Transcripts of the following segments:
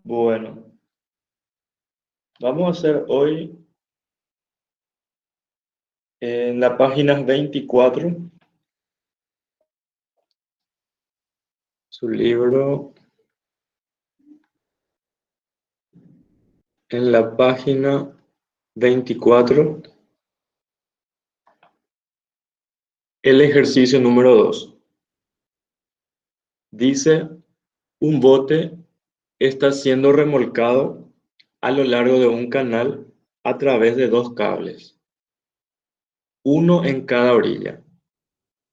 Bueno, vamos a hacer hoy en la página 24, su libro, en la página 24, el ejercicio número 2. Dice, un bote está siendo remolcado a lo largo de un canal a través de dos cables, uno en cada orilla.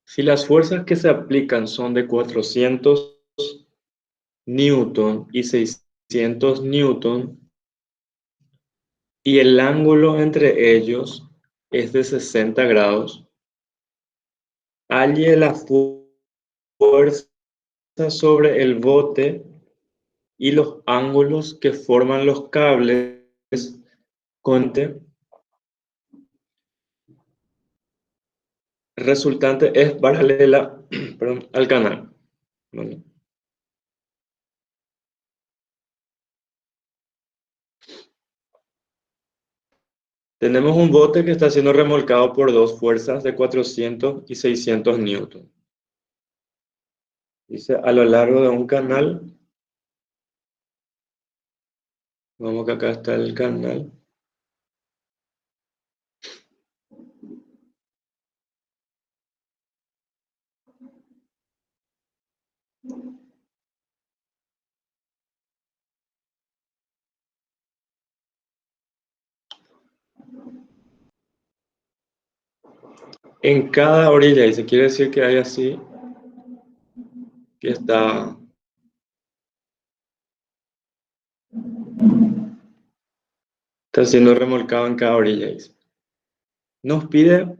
Si las fuerzas que se aplican son de 400 newton y 600 newton, y el ángulo entre ellos es de 60 grados, halle la fuerza sobre el bote y los ángulos que forman los cables resultante es paralela perdón, al canal. Bueno, tenemos un bote que está siendo remolcado por dos fuerzas de 400 y 600 newton. Dice, a lo largo de un canal, vamos que acá está el canal. En cada orilla, y se quiere decir que hay así, que está siendo remolcado en cada orilla. Dice. Nos pide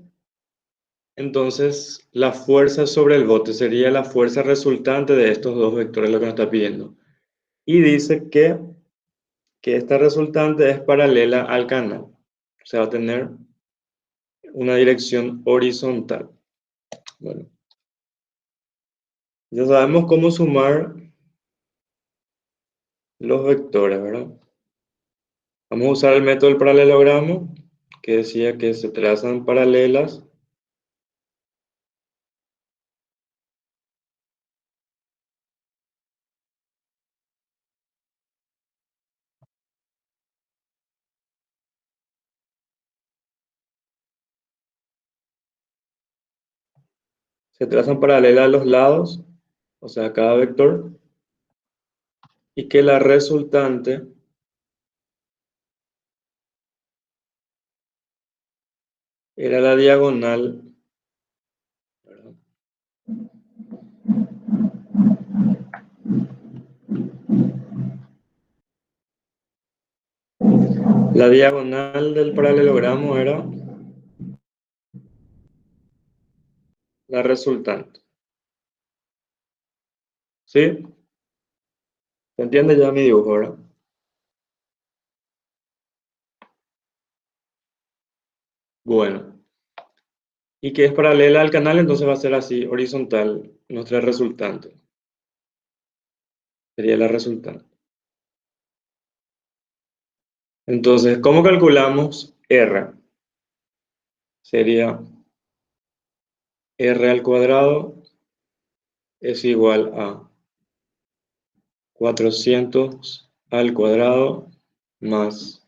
entonces la fuerza sobre el bote, sería la fuerza resultante de estos dos vectores, lo que nos está pidiendo. Y dice que esta resultante es paralela al canal, o sea, va a tener una dirección horizontal. Bueno, ya sabemos cómo sumar los vectores, ¿verdad? Vamos a usar el método del paralelogramo, que decía que se trazan paralelas a los lados, o sea, a cada vector, y que la resultante era la diagonal, ¿verdad? La diagonal del paralelogramo era la resultante. ¿Sí? ¿Se entiende ya mi dibujo, verdad? Bueno, y que es paralela al canal, entonces va a ser así, horizontal, nuestra resultante. Sería la resultante. Entonces, ¿cómo calculamos R? Sería R al cuadrado es igual a 400 al cuadrado más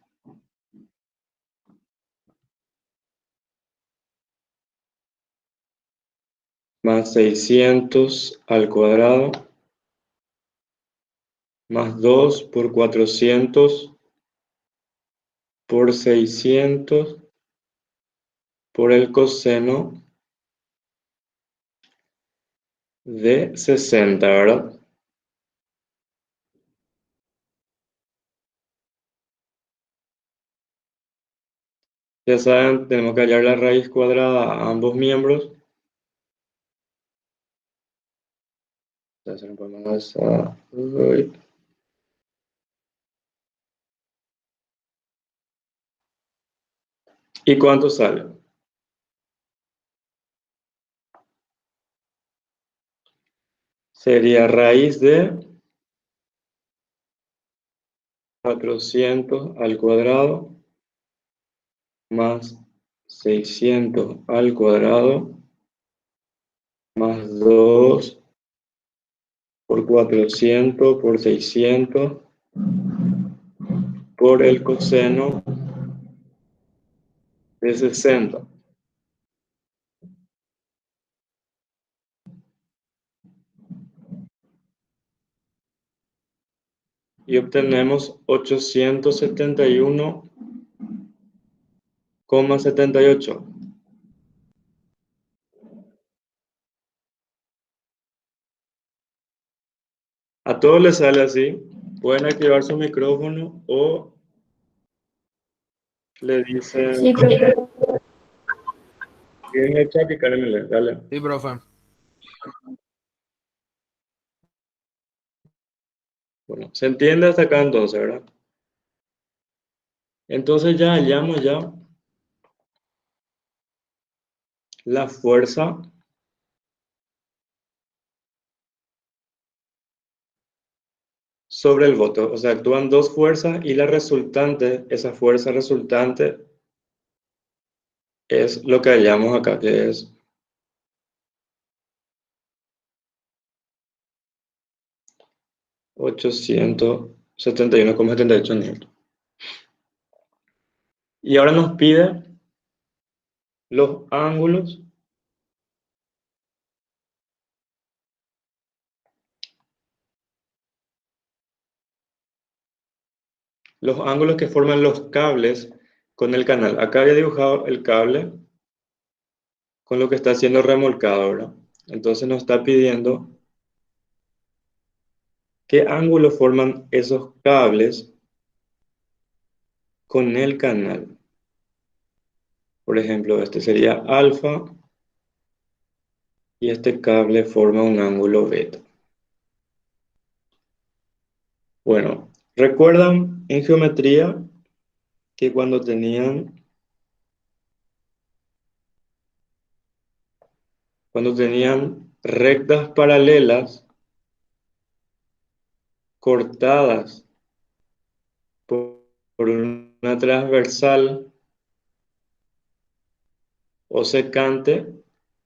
600 al cuadrado más 2 por 400 por 600 por el coseno de 60, ¿verdad? Ya saben, tenemos que hallar la raíz cuadrada a ambos miembros. Entonces, ponemos a... ¿Y cuánto sale? Sería raíz de 400 al cuadrado más 600 al cuadrado más 2 por 400 por 600 por el coseno de 60. Y obtenemos 871,78. A todos les sale así. Pueden activar su micrófono o le dicen Sí, profe. en el chat y Karen le dale. Sí, profe. Bueno, se entiende hasta acá entonces, ¿verdad? Entonces ya hallamos ya la fuerza sobre el voto. O sea, actúan dos fuerzas y la resultante, esa fuerza resultante es lo que hallamos acá, que es 871,78 newton. Y ahora nos pide los ángulos que forman los cables con el canal. Acá había dibujado el cable con lo que está siendo remolcado, ¿verdad? Entonces nos está pidiendo qué ángulo forman esos cables con el canal. Por ejemplo, este sería alfa y este cable forma un ángulo beta. Bueno, ¿recuerdan en geometría que cuando tenían rectas paralelas cortadas por una transversal o secante,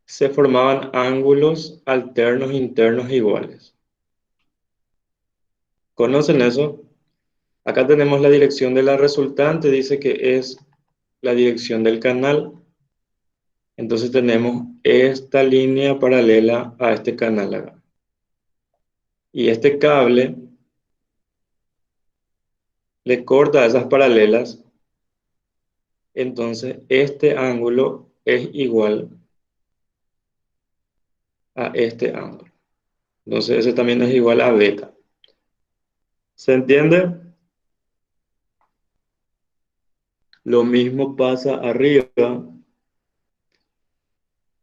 se formaban ángulos alternos internos iguales? ¿Conocen eso? Acá tenemos la dirección de la resultante, dice que es la dirección del canal. Entonces tenemos esta línea paralela a este canal acá. Y este cable le corta esas paralelas. Entonces este ángulo es igual a este ángulo. Entonces ese también es igual a beta. ¿Se entiende? Lo mismo pasa arriba.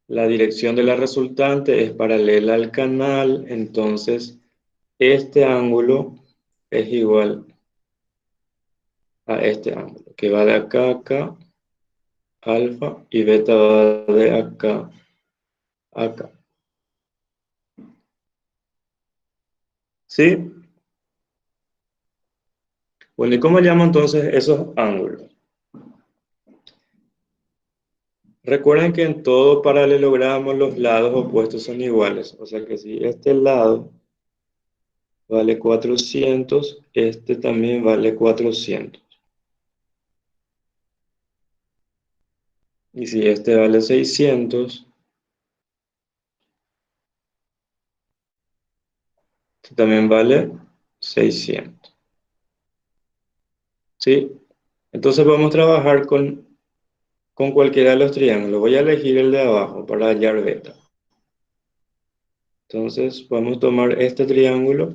La dirección de la resultante es paralela al canal. Entonces este ángulo es igual a este ángulo, que va de acá a acá, alfa, y beta va de acá a acá. ¿Sí? Bueno, ¿y cómo llamo entonces esos ángulos? Recuerden que en todo paralelogramo los lados opuestos son iguales. O sea que si este lado vale 400, este también vale 400. Y si este vale 600, este también vale 600. ¿Sí? Entonces vamos a trabajar con cualquiera de los triángulos. Voy a elegir el de abajo para hallar beta. Entonces vamos a tomar este triángulo.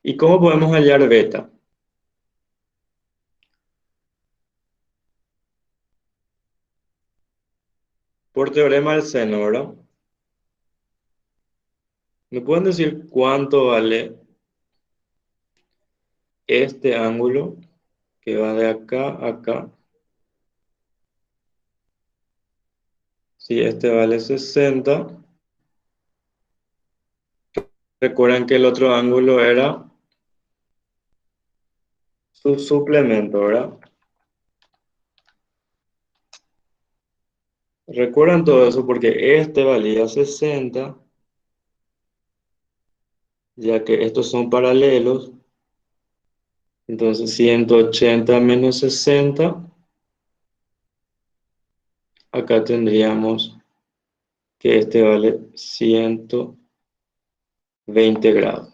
¿Y cómo podemos hallar beta? Por teorema del seno, ¿verdad? ¿Me pueden decir cuánto vale este ángulo que va de acá a acá? Si este vale 60, Recuerden que el otro ángulo era su suplemento, ¿verdad? Recuerden todo eso porque este valía 60, ya que estos son paralelos. Entonces 180 menos 60, acá tendríamos que este vale 120 grados.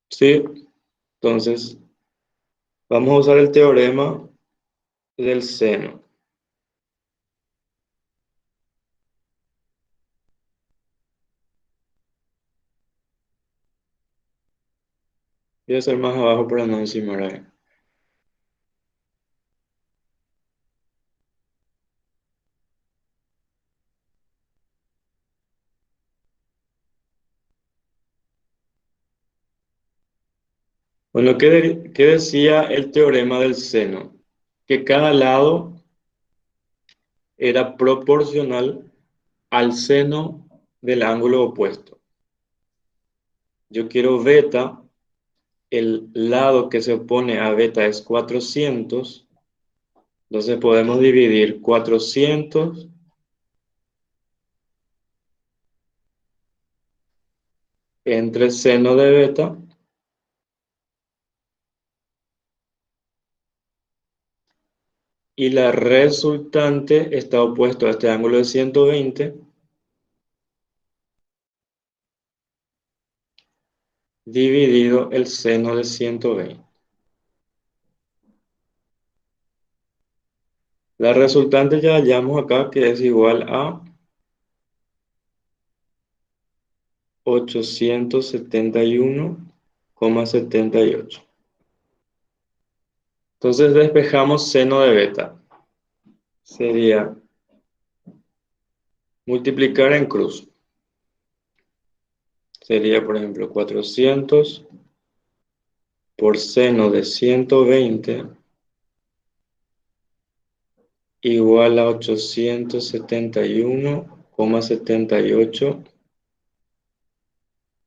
¿Sí? Entonces vamos a usar el teorema del seno. Voy a hacer más abajo para no encimar ahí. Bueno, ¿qué decía el teorema del seno? Que cada lado era proporcional al seno del ángulo opuesto. Yo quiero beta, el lado que se opone a beta es 400, entonces podemos dividir 400 entre seno de beta y la resultante está opuesto a este ángulo de 120 dividido el seno de 120. La resultante ya hallamos acá que es igual a 871,78. Entonces despejamos seno de beta. Sería multiplicar en cruz. Sería, por ejemplo, 400 por seno de 120 igual a 871,78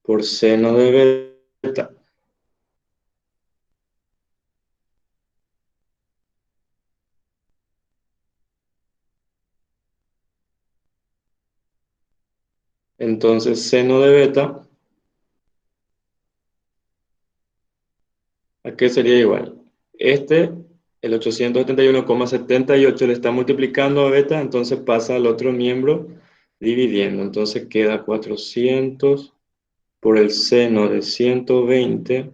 por seno de beta. Entonces, seno de beta, ¿a qué sería igual? El 871,78 le está multiplicando a beta, entonces pasa al otro miembro dividiendo. Entonces queda 400 por el seno de 120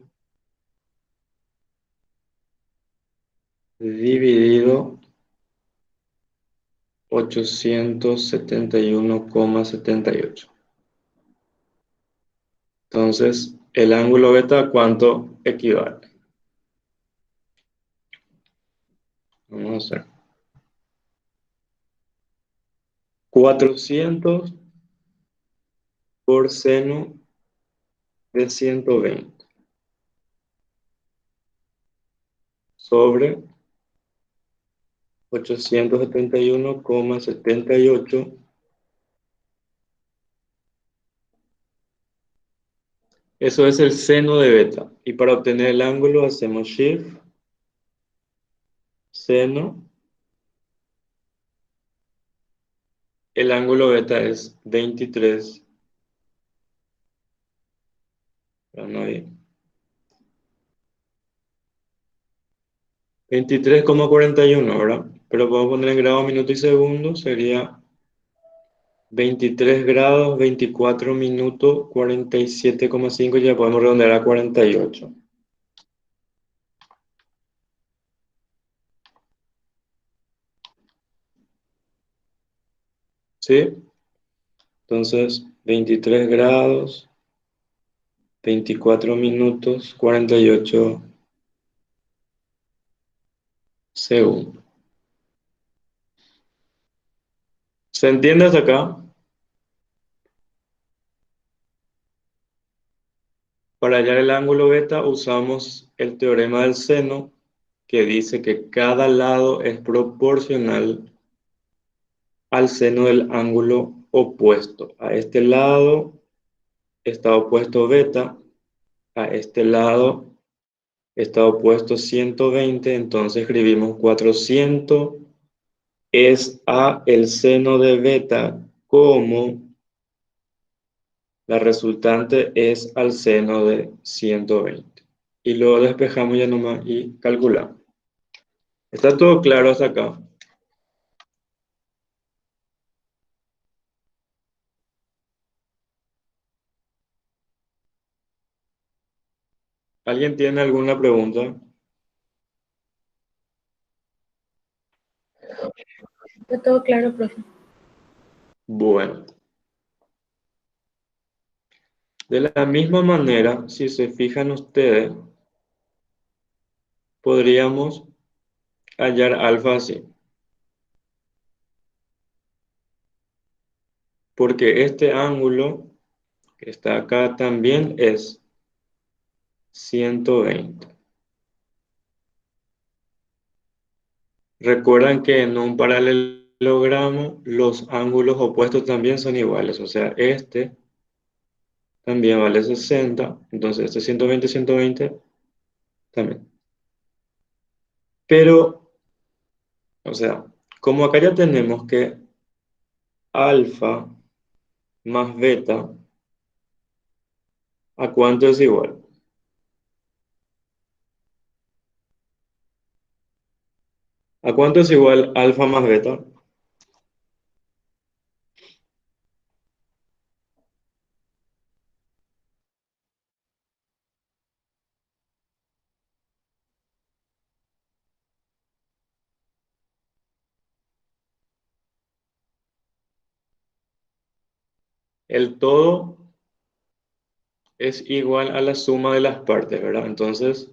dividido 871,78. Entonces, el ángulo beta, ¿a cuánto equivale? Vamos a hacer 400 por seno de 120 sobre 871,78. Eso es el seno de beta. Y para obtener el ángulo hacemos shift, seno. El ángulo beta es 23. No hay. 23,41, ¿verdad? Pero podemos poner en grado, minuto y segundo. Sería 23 grados, 24 minutos, 47,5. Ya podemos redondear a 48. ¿Sí? Entonces, 23 grados, 24 minutos, 48 segundos. ¿Se entiende hasta acá? Para hallar el ángulo beta usamos el teorema del seno, que dice que cada lado es proporcional al seno del ángulo opuesto. A este lado está opuesto beta, a este lado está opuesto 120, entonces escribimos 400 es a el seno de beta como la resultante es al seno de 120. Y luego despejamos ya nomás y calculamos. ¿Está todo claro hasta acá? ¿Alguien tiene alguna pregunta? Está todo claro, profe. Bueno, de la misma manera, si se fijan ustedes, podríamos hallar alfa así. Porque este ángulo que está acá también es 120. Recuerdan que en un paralelogramo los ángulos opuestos también son iguales. O sea, este también vale 60. Entonces este 120, 120 también. Pero, o sea, como acá ya tenemos que alfa más beta, ¿a cuánto es igual? ¿A cuánto es igual alfa más beta? El todo es igual a la suma de las partes, ¿verdad? Entonces,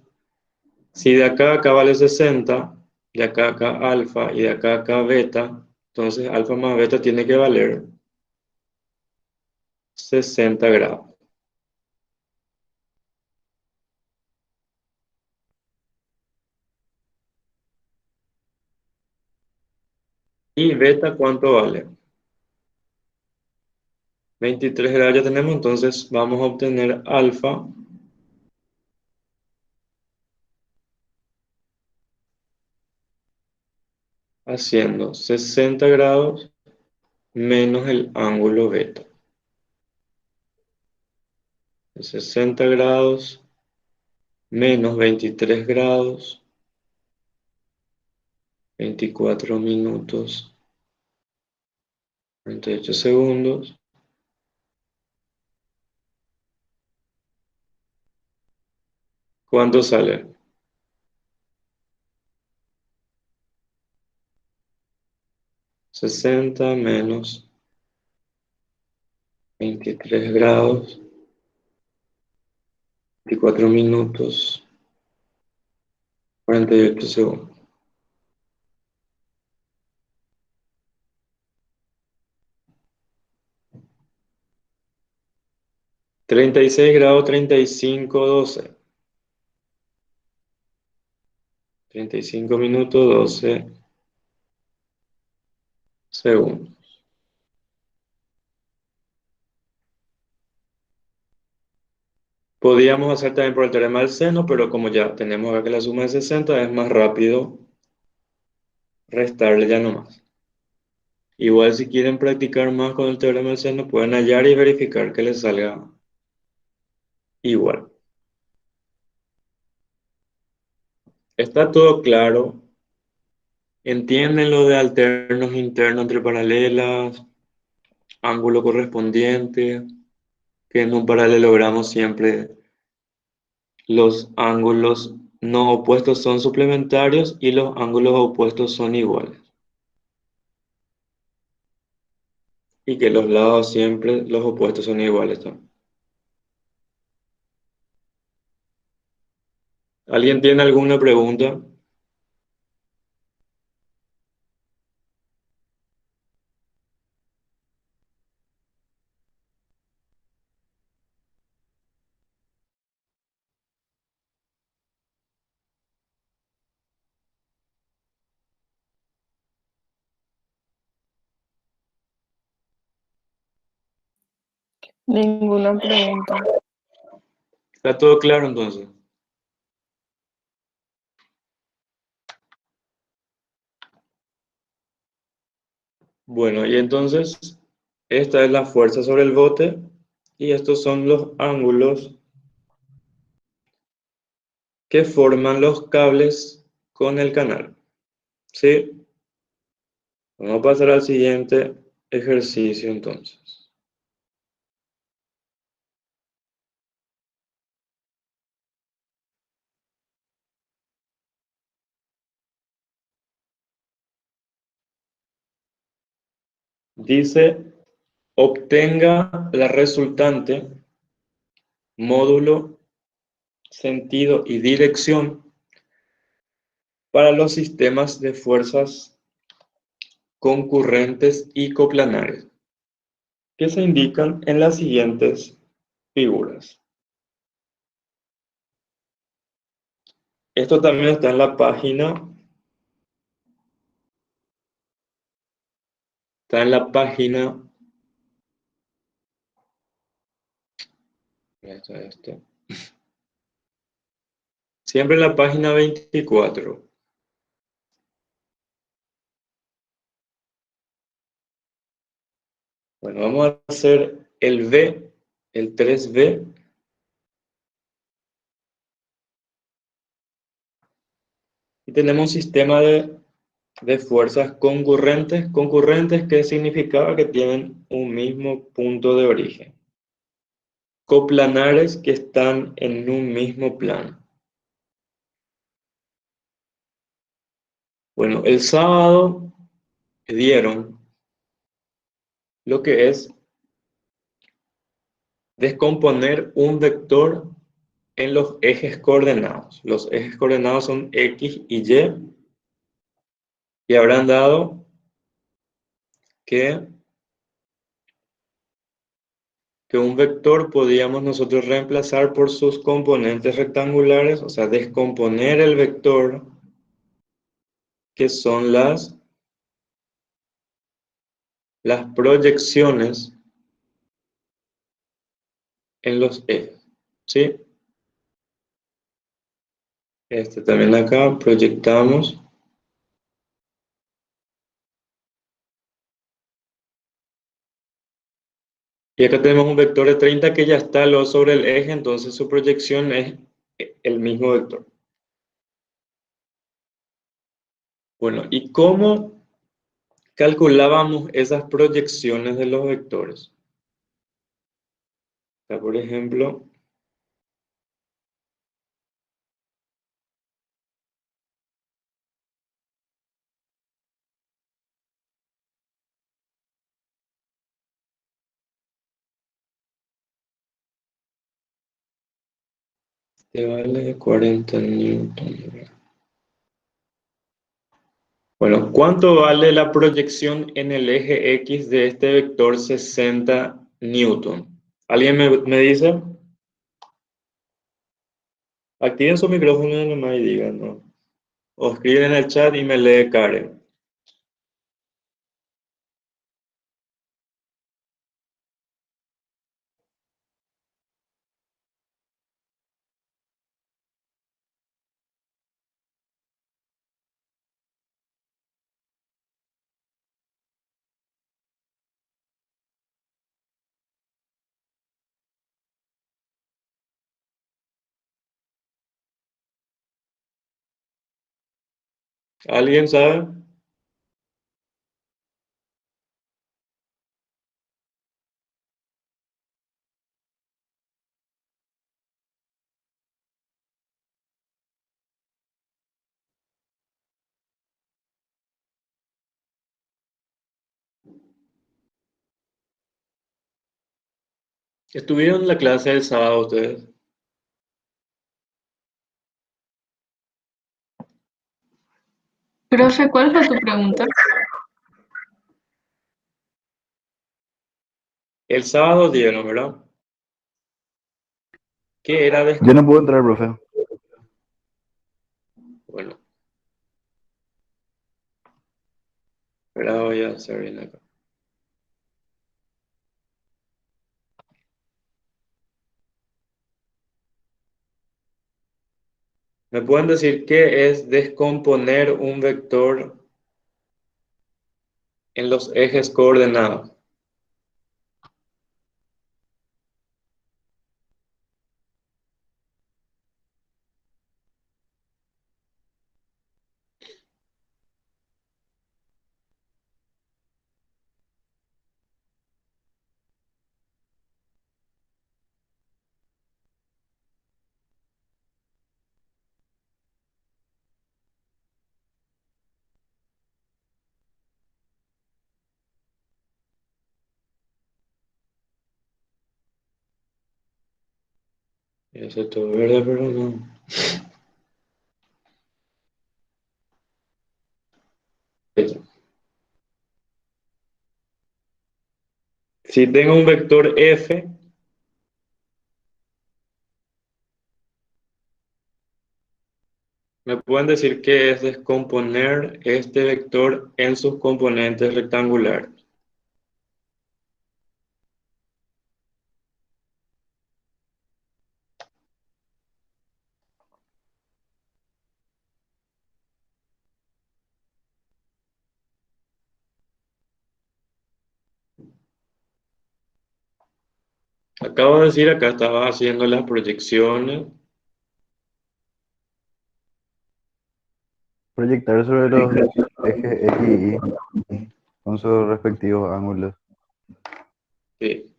si de acá a acá vale 60, de acá a acá alfa y de acá a acá beta, entonces alfa más beta tiene que valer 60 grados. ¿Y beta cuánto vale? 23 grados ya tenemos, entonces vamos a obtener alfa haciendo 60 grados menos el ángulo beta. 60 grados menos 23 grados, 24 minutos, 38 segundos. ¿Cuánto sale? 60 menos 23 grados, 24 minutos, 48 segundos. 36 grados, 35, 12. 35 minutos, 12 segundos. Podríamos hacer también por el teorema del seno, pero como ya tenemos acá que la suma es 60, es más rápido restarle ya nomás. Igual si quieren practicar más con el teorema del seno, pueden hallar y verificar que les salga igual. Está todo claro. ¿Entienden lo de alternos internos entre paralelas, ángulo correspondiente? Que en un paralelogramo siempre los ángulos no opuestos son suplementarios y los ángulos opuestos son iguales. Y que los lados siempre, los opuestos son iguales también. ¿Alguien tiene alguna pregunta? Ninguna pregunta. ¿Está todo claro entonces? Bueno, y entonces esta es la fuerza sobre el bote y estos son los ángulos que forman los cables con el canal. ¿Sí? Vamos a pasar al siguiente ejercicio entonces. Dice, obtenga la resultante, módulo, sentido y dirección para los sistemas de fuerzas concurrentes y coplanares, que se indican en las siguientes figuras. Esto también está en la página. Está en la página. Esto. Siempre en la página 24. Bueno, vamos a hacer el V, el 3V. Y tenemos un sistema de fuerzas concurrentes. Concurrentes, ¿qué significaba? Que tienen un mismo punto de origen. Coplanares, que están en un mismo plano. Bueno, el sábado dieron lo que es descomponer un vector en los ejes coordenados. Los ejes coordenados son X y Y. Y habrán dado que un vector podíamos nosotros reemplazar por sus componentes rectangulares, o sea, descomponer el vector, que son las proyecciones en los ejes, ¿sí? Este también acá proyectamos. Y acá tenemos un vector de 30 que ya está sobre el eje, entonces su proyección es el mismo vector. Bueno, ¿y cómo calculábamos esas proyecciones de los vectores? O sea, por ejemplo, este vale 40 newton. Bueno, ¿cuánto vale la proyección en el eje X de este vector 60 newton? ¿Alguien me dice? Activen su micrófono nomás y digan, ¿no? O escriben en el chat y me lee Karen. ¿Alguien sabe? ¿Estuvieron en la clase del sábado ustedes? Profe, ¿cuál fue tu pregunta? El sábado dieron, ¿verdad? ¿Qué era Yo no puedo entrar, profe. Bueno, ahora voy a hacer bien acá. ¿Me pueden decir qué es descomponer un vector en los ejes coordenados? Eso es todo verde, pero no. Si tengo un vector f, ¿me pueden decir qué es descomponer este vector en sus componentes rectangulares? Acabo de decir, acá estaba haciendo las proyecciones. Proyectar sobre los ejes X y Y con sus respectivos ángulos. Sí.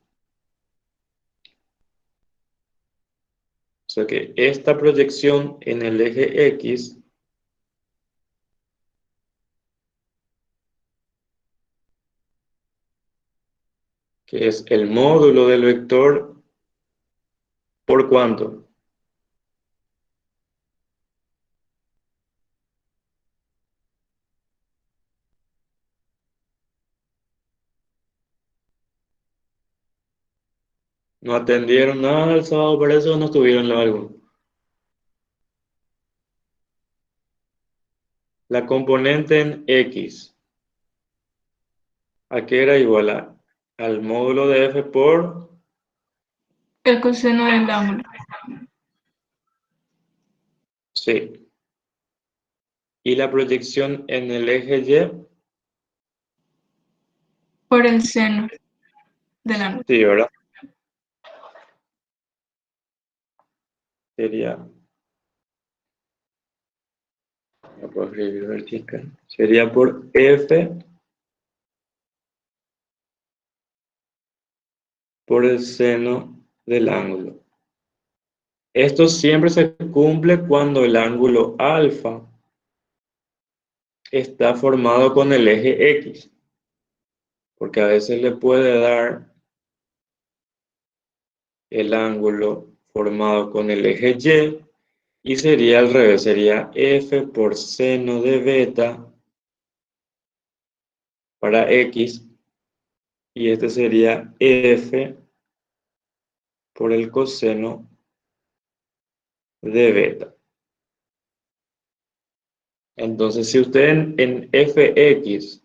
O sea que esta proyección en el eje X que es el módulo del vector, ¿por cuánto? No atendieron nada el sábado, por eso no estuvieron largo. La componente en X, ¿a qué era igual? Al módulo de F por... El coseno del ángulo. Sí. Y la proyección en el eje Y, Por el seno del ángulo. sí, ¿verdad? Sería... No puedo escribir vertical. Sería por F por el seno del ángulo. Esto siempre se cumple cuando el ángulo alfa está formado con el eje X, porque a veces le puede dar el ángulo formado con el eje Y sería al revés, sería F por seno de beta para X y este sería F por el coseno de beta. Entonces, si usted en fx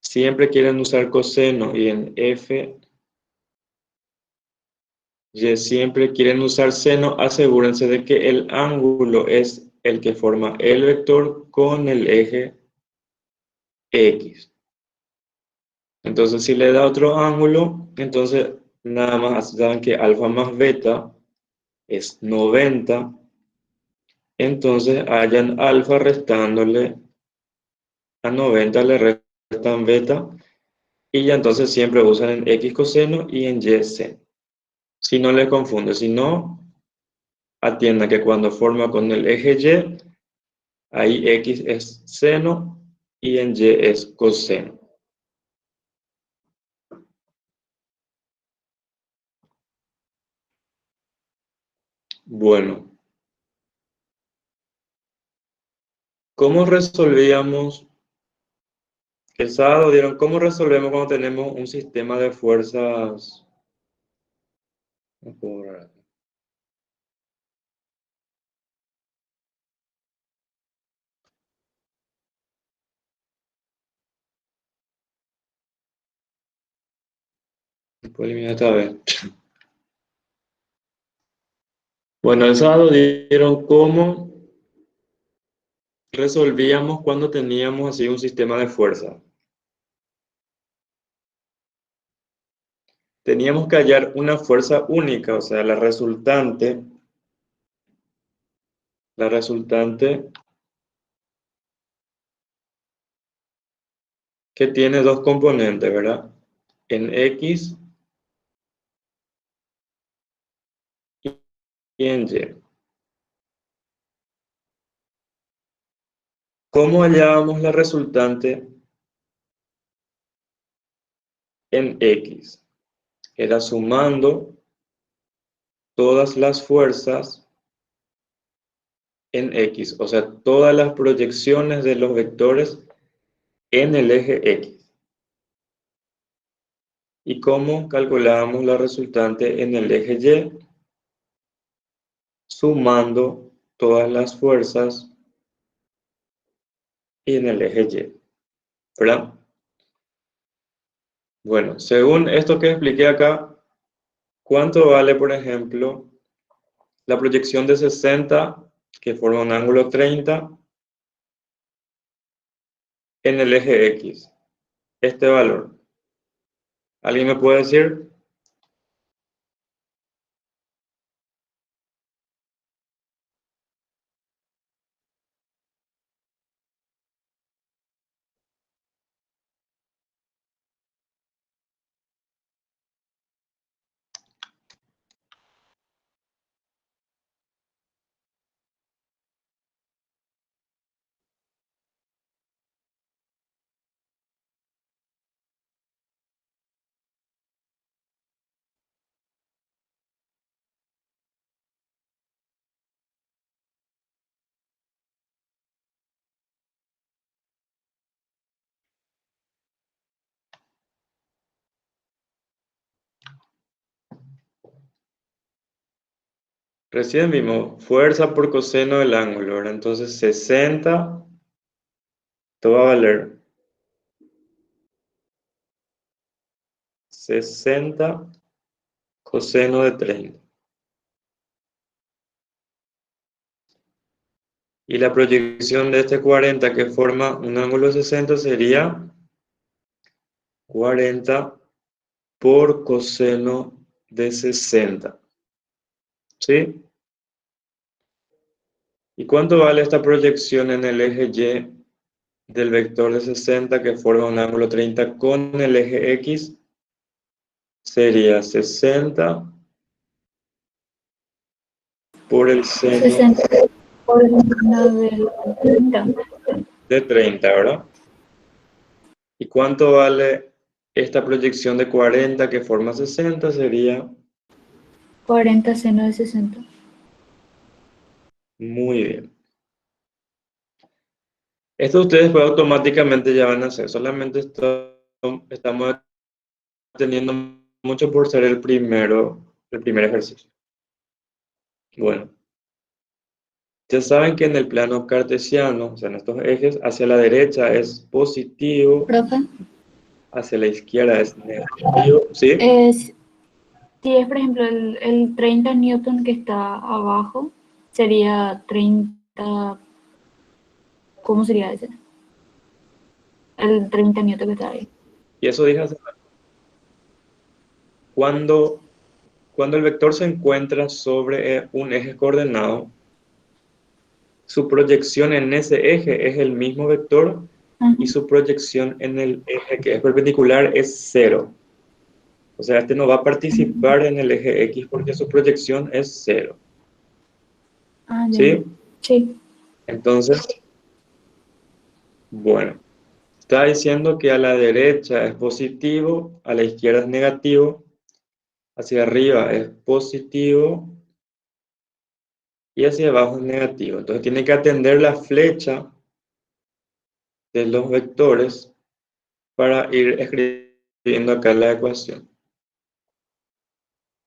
siempre quieren usar coseno y en f y siempre quieren usar seno, asegúrense de que el ángulo es el que forma el vector con el eje X. Entonces, si le da otro ángulo, entonces nada más saben que alfa más beta es 90. Entonces, hayan alfa restándole a 90, le restan beta. Y ya entonces siempre usan en X coseno y en Y seno. Si no les confunde, si no, atienda que cuando forma con el eje Y, ahí X es seno y en Y es coseno. Bueno, ¿cómo resolvíamos? El sábado dieron, ¿cómo resolvemos cuando tenemos un sistema de fuerzas? No puedo borrar. No puedo eliminar esta vez. Bueno, el sábado dieron cómo resolvíamos cuando teníamos así un sistema de fuerza. Teníamos que hallar una fuerza única, o sea, la resultante que tiene dos componentes, ¿verdad? En X y en Y. ¿Cómo hallábamos la resultante en X? Era sumando todas las fuerzas en X, o sea, todas las proyecciones de los vectores en el eje X. ¿Y cómo calculábamos la resultante en el eje Y? Sumando todas las fuerzas y en el eje Y, ¿verdad? Bueno, según esto que expliqué acá, ¿cuánto vale, por ejemplo, la proyección de 60 que forma un ángulo 30 en el eje X? Este valor. ¿Alguien me puede decir? Recién vimos fuerza por coseno del ángulo, ¿verdad? Entonces 60, esto va a valer 60 coseno de 30. Y la proyección de este 40 que forma un ángulo 60 sería 40 por coseno de 60. ¿Sí? ¿Y cuánto vale esta proyección en el eje Y del vector de 60 que forma un ángulo 30 con el eje X? Sería 60 por el seno 60 por el seno del 30. de 30, ¿verdad? ¿Y cuánto vale esta proyección de 40 que forma 60? Sería 40 seno de 60. muy bien. Esto ustedes pues automáticamente ya van a hacer, solamente estamos teniendo mucho por ser el primer ejercicio. Bueno, ya saben que en el plano cartesiano, o sea, en estos ejes, hacia la derecha es positivo, Profe, hacia la izquierda es negativo, ¿sí? si es por ejemplo el 30 newton que está abajo, sería 30, ¿cómo sería ese? El 30 newton que está ahí. Y eso dije hace rato. Cuando el vector se encuentra sobre un eje coordenado, su proyección en ese eje es el mismo vector y Ajá. su proyección en el eje que es perpendicular es 0. O sea, este no va a participar en el eje X porque su proyección es 0. Ah, ya. ¿Sí? Sí. Entonces, bueno, está diciendo que a la derecha es positivo, a la izquierda es negativo, hacia arriba es positivo y hacia abajo es negativo. Entonces tiene que atender la flecha de los vectores para ir escribiendo acá la ecuación.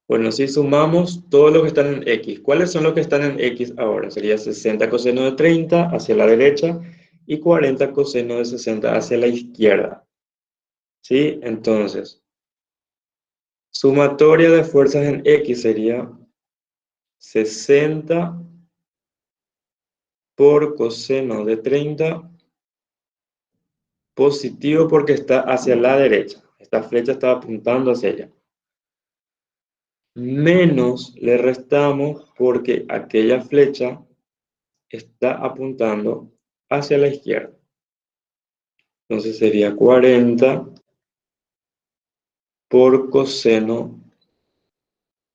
Bueno, si sumamos todo lo que están en X, ¿cuáles son los que están en X ahora? Sería 60 coseno de 30 hacia la derecha y 40 coseno de 60 hacia la izquierda. ¿Sí? Entonces, sumatoria de fuerzas en X sería 60 por coseno de 30, positivo porque está hacia la derecha. Esta flecha está apuntando hacia allá. Menos le restamos porque aquella flecha está apuntando hacia la izquierda. Entonces sería 40 por coseno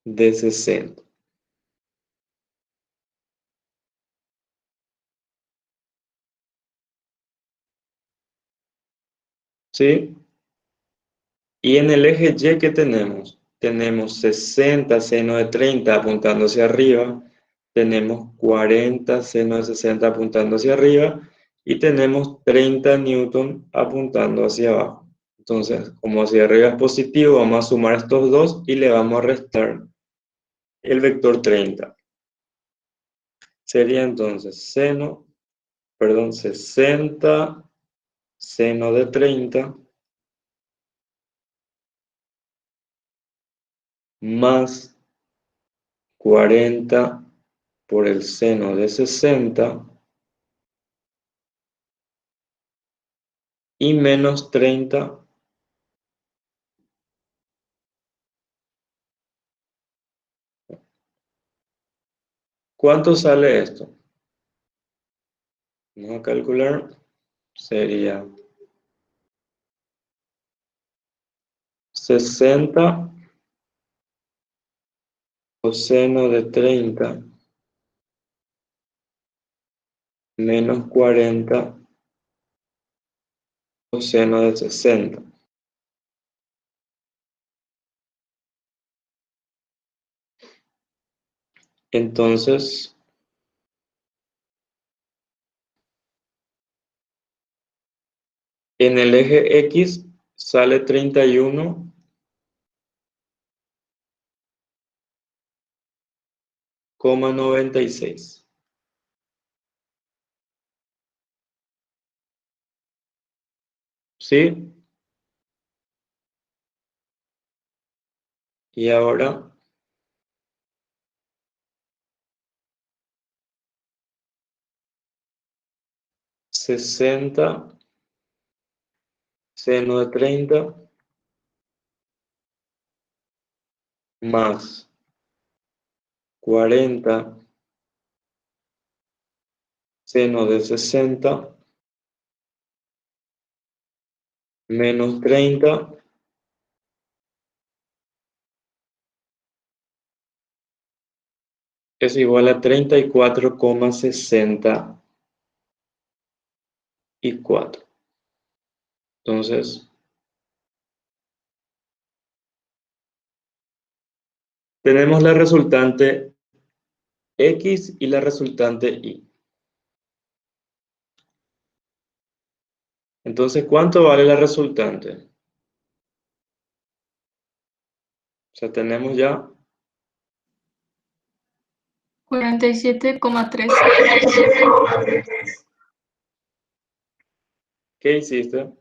de 60. ¿Sí? Y en el eje Y, ¿qué tenemos? Tenemos 60 seno de 30 apuntando hacia arriba, tenemos 40 seno de 60 apuntando hacia arriba, y tenemos 30 newton apuntando hacia abajo. Entonces, como hacia arriba es positivo, vamos a sumar estos dos y le vamos a restar el vector 30. Sería entonces 60 seno de 30 más 40 por el seno de 60 y menos 30. ¿Cuánto sale esto? Vamos a calcular. Sería 60 coseno de 30 menos 40 coseno de 60. Entonces, en el eje X sale 31,96. ¿Sí? Y ahora 60 seno de 30 más 40 seno de 60 menos 30 es igual a 34,64. Entonces, tenemos la resultante X y la resultante Y. Entonces, ¿cuánto vale la resultante? O sea, tenemos ya 47,3. ¿Qué hiciste?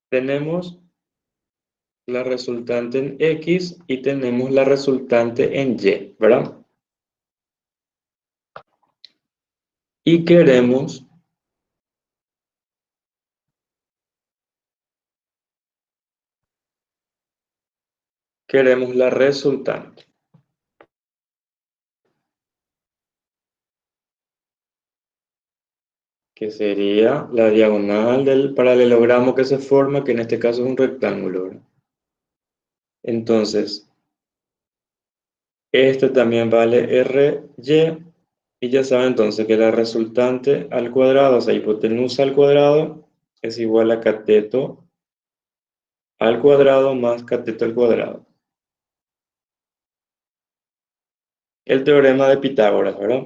Tenemos la resultante en X y tenemos la resultante en Y, ¿verdad? Y queremos la resultante, que sería la diagonal del paralelogramo que se forma, que en este caso es un rectángulo, ¿verdad? Entonces, este también vale RY, y ya saben entonces que la resultante al cuadrado, o sea, hipotenusa al cuadrado, es igual a cateto al cuadrado más cateto al cuadrado. El teorema de Pitágoras, ¿verdad?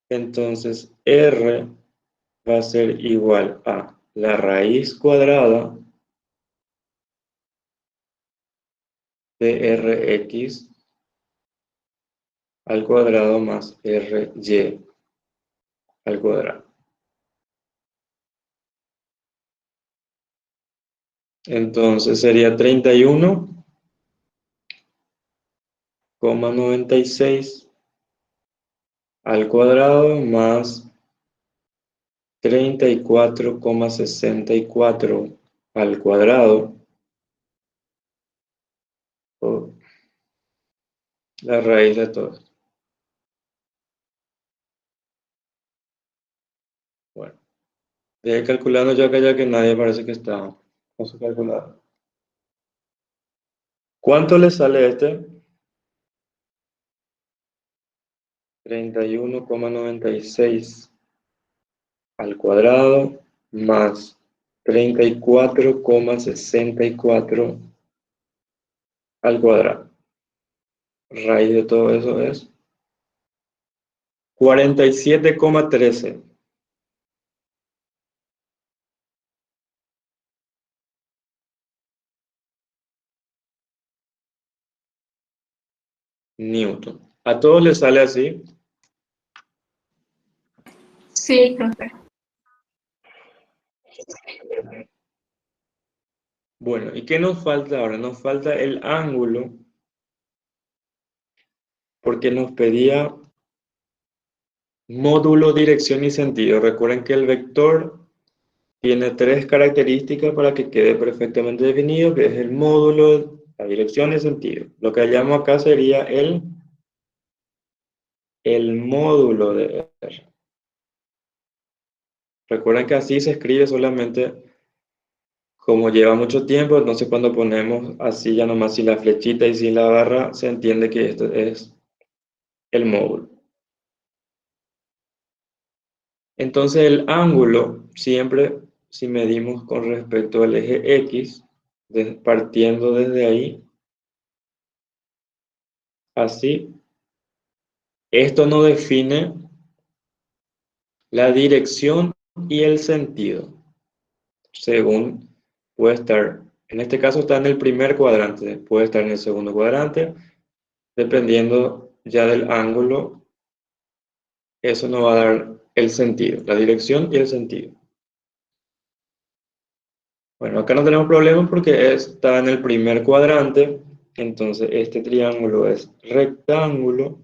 Entonces, R va a ser igual a la raíz cuadrada de Rx al cuadrado más RY al cuadrado. Entonces sería 31,96 al cuadrado más 34,64 al cuadrado por la raíz de todo. Bueno, voy a ir calculando yo acá ya que nadie parece que está con su calculadora. ¿Cuánto le sale este? 31,96 al cuadrado más 34,64 al cuadrado. Raíz de todo eso es 47,13. Newton. ¿A todos les sale así? Sí, profe. Bueno, ¿y qué nos falta ahora? Nos falta el ángulo, porque nos pedía módulo, dirección y sentido. Recuerden que el vector tiene tres características para que quede perfectamente definido, que es el módulo, la dirección y el sentido. Lo que hallamos acá sería el módulo de R. Recuerden que así se escribe solamente como lleva mucho tiempo, entonces cuando ponemos así ya nomás sin la flechita y sin la barra, se entiende que esto es el módulo. Entonces el ángulo, siempre si medimos con respecto al eje X, partiendo desde ahí, así, esto nos define la dirección y el sentido, según puede estar, en este caso está en el primer cuadrante, puede estar en el segundo cuadrante, dependiendo ya del ángulo, eso nos va a dar el sentido, la dirección y el sentido. Bueno, acá no tenemos problemas porque está en el primer cuadrante, entonces este triángulo es rectángulo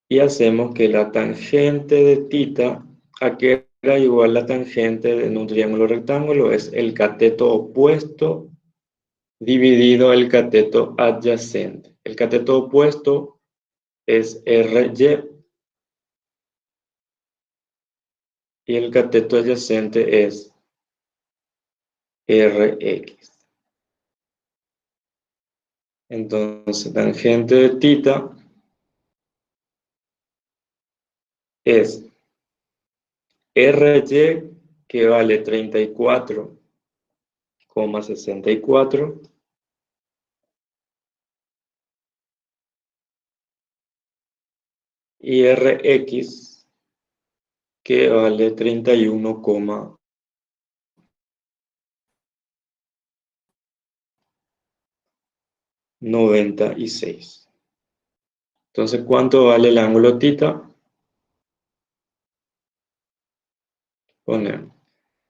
y hacemos que la tangente de θ, ¿a qué era igual la tangente en un triángulo rectángulo? Es el cateto opuesto dividido el cateto adyacente. El cateto opuesto es RY y el cateto adyacente es RX. Entonces, tangente de θ es RY, que vale 34,64, y RX, que vale 31,96. Entonces, ¿cuánto vale el ángulo θ? Ponemos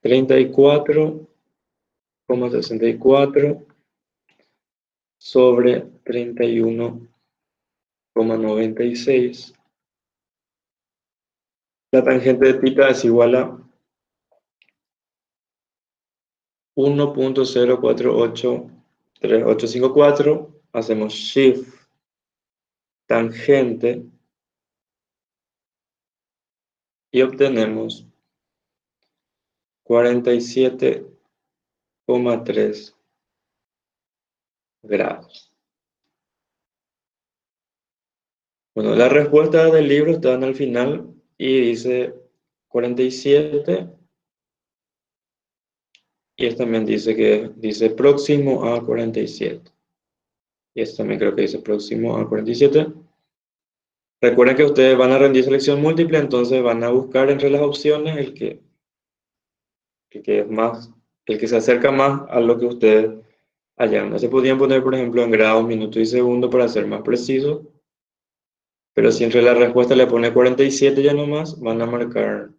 34,64 sobre 31,96. La tangente de θ es igual a 1.0483854. Hacemos shift tangente y obtenemos 47,3 grados. Bueno, la respuesta del libro está en el final y dice 47, y este también dice que dice próximo a 47. Y este también creo que dice próximo a 47. Recuerden que ustedes van a rendir selección múltiple, entonces van a buscar entre las opciones es más, el que se acerca más a lo que ustedes hayan. Se podrían poner, por ejemplo, en grados, minutos y segundos para ser más precisos. Pero si entre la respuesta le pone 47 ya nomás, van a marcar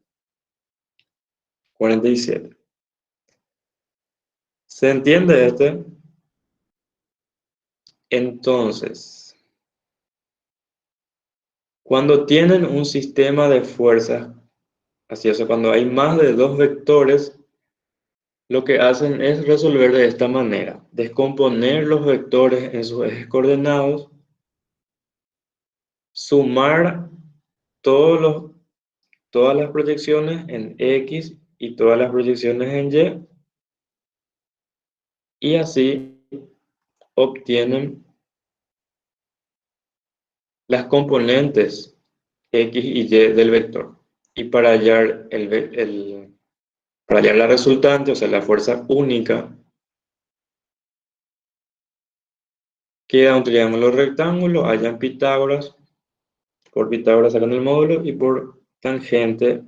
47. ¿Se entiende este? Entonces, cuando tienen un sistema de fuerzas, así, o sea, cuando hay más de dos vectores, lo que hacen es resolver de esta manera: descomponer los vectores en sus ejes coordenados, sumar todas las proyecciones en X y todas las proyecciones en Y así obtienen las componentes X y Y del vector. Y para hallar, para hallar la resultante, o sea, la fuerza única, queda un triángulo rectángulo, hallan Pitágoras, por Pitágoras sacan el módulo y por tangente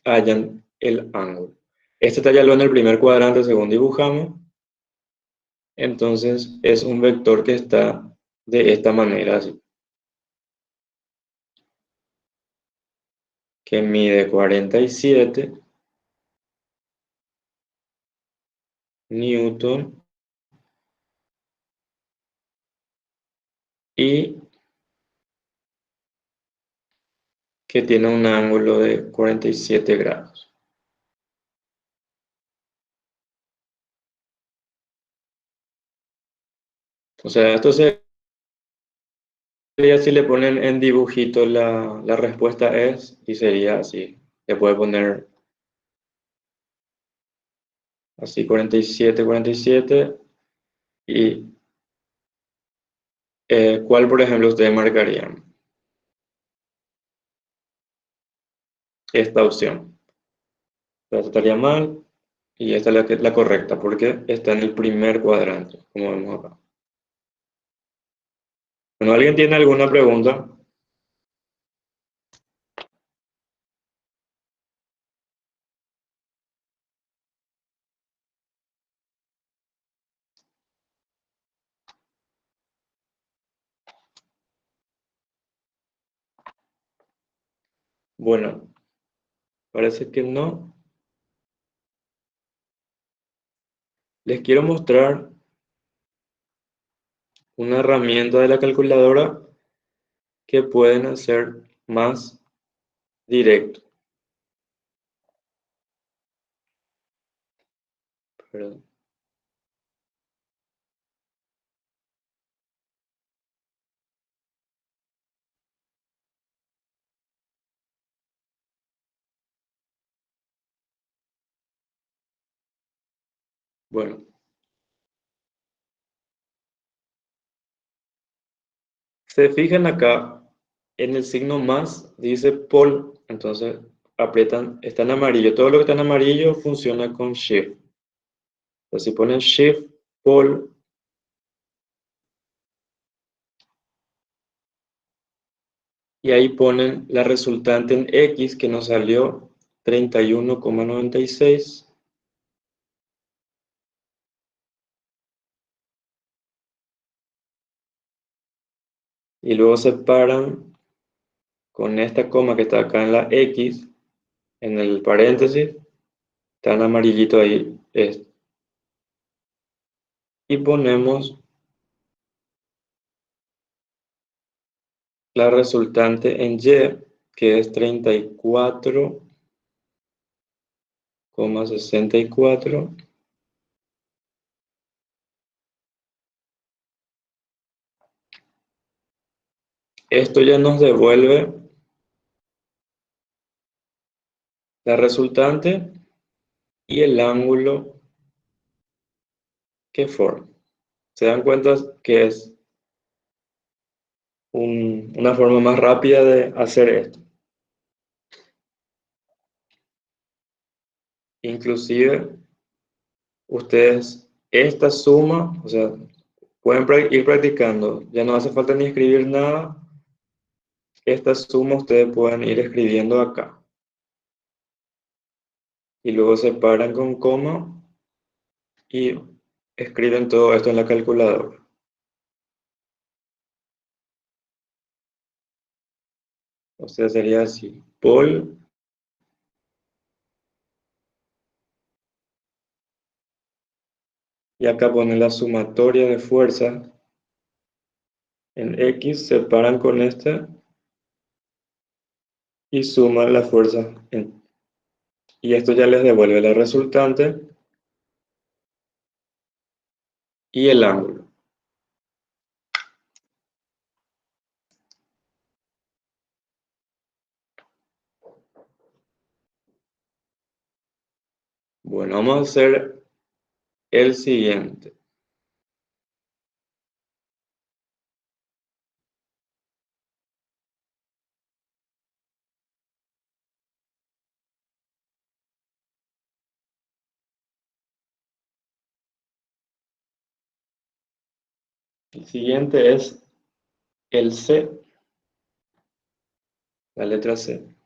hallan el ángulo. Este tallalo en el primer cuadrante según dibujamos. Entonces es un vector que está de esta manera, así, que mide 47 newton y que tiene un ángulo de 47 grados. O sea, esto sería, si le ponen en dibujito la respuesta es, y sería así. Le puede poner así 47, 47 y ¿cuál, por ejemplo, ustedes marcarían? Esta opción. Pero esta estaría mal y esta es la correcta porque está en el primer cuadrante, como vemos acá. Bueno, ¿alguien tiene alguna pregunta? Bueno, parece que no. Les quiero mostrar una herramienta de la calculadora que pueden hacer más directo. Perdón. Bueno, se fijan acá en el signo más, dice pol, entonces aprietan, está en amarillo. Todo lo que está en amarillo funciona con shift. Entonces, si ponen shift, pol, y ahí ponen la resultante en X que nos salió 31,96. Y luego separan con esta coma que está acá en la X, en el paréntesis, está en amarillito ahí, esto. Y ponemos la resultante en Y, que es 34,64. Esto ya nos devuelve la resultante y el ángulo que forma. ¿Se dan cuenta que es una forma más rápida de hacer esto? Inclusive, ustedes esta suma, o sea, pueden ir practicando. Ya no hace falta ni escribir nada. Esta suma ustedes pueden ir escribiendo acá. Y luego separan con coma y escriben todo esto en la calculadora. O sea, sería así. Paul y acá pone la sumatoria de fuerzas en X, separan con esta y suman la fuerza y esto ya les devuelve la resultante y el ángulo. Bueno, vamos a hacer el siguiente. El siguiente es el C, la letra C.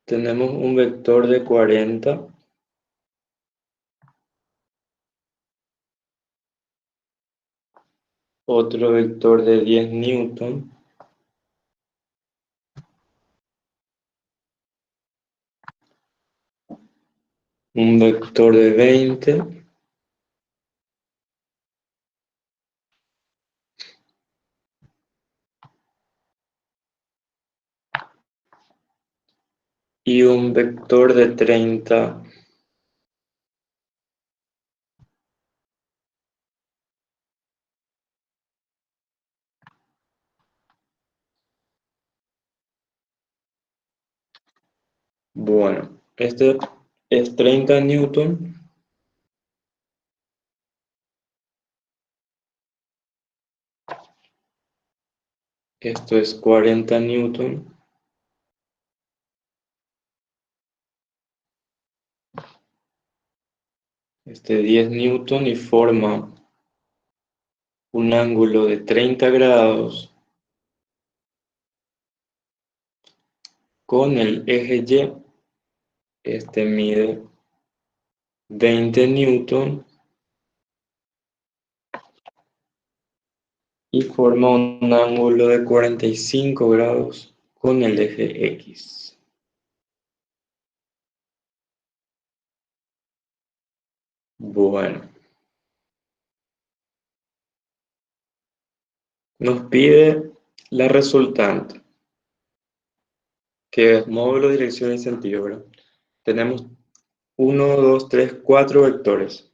Tenemos un vector de 40, otro vector de 10 newton, un vector de 20, y un vector de 30. Bueno, este es 30 newton. Esto es 40 newton. Este 10 newton y forma un ángulo de 30 grados con el eje Y. Este mide 20 newton y forma un ángulo de 45 grados con el eje X. Bueno, nos pide la resultante, que es módulo, dirección y sentido, ¿verdad? Tenemos 1, 2, 3, 4 vectores.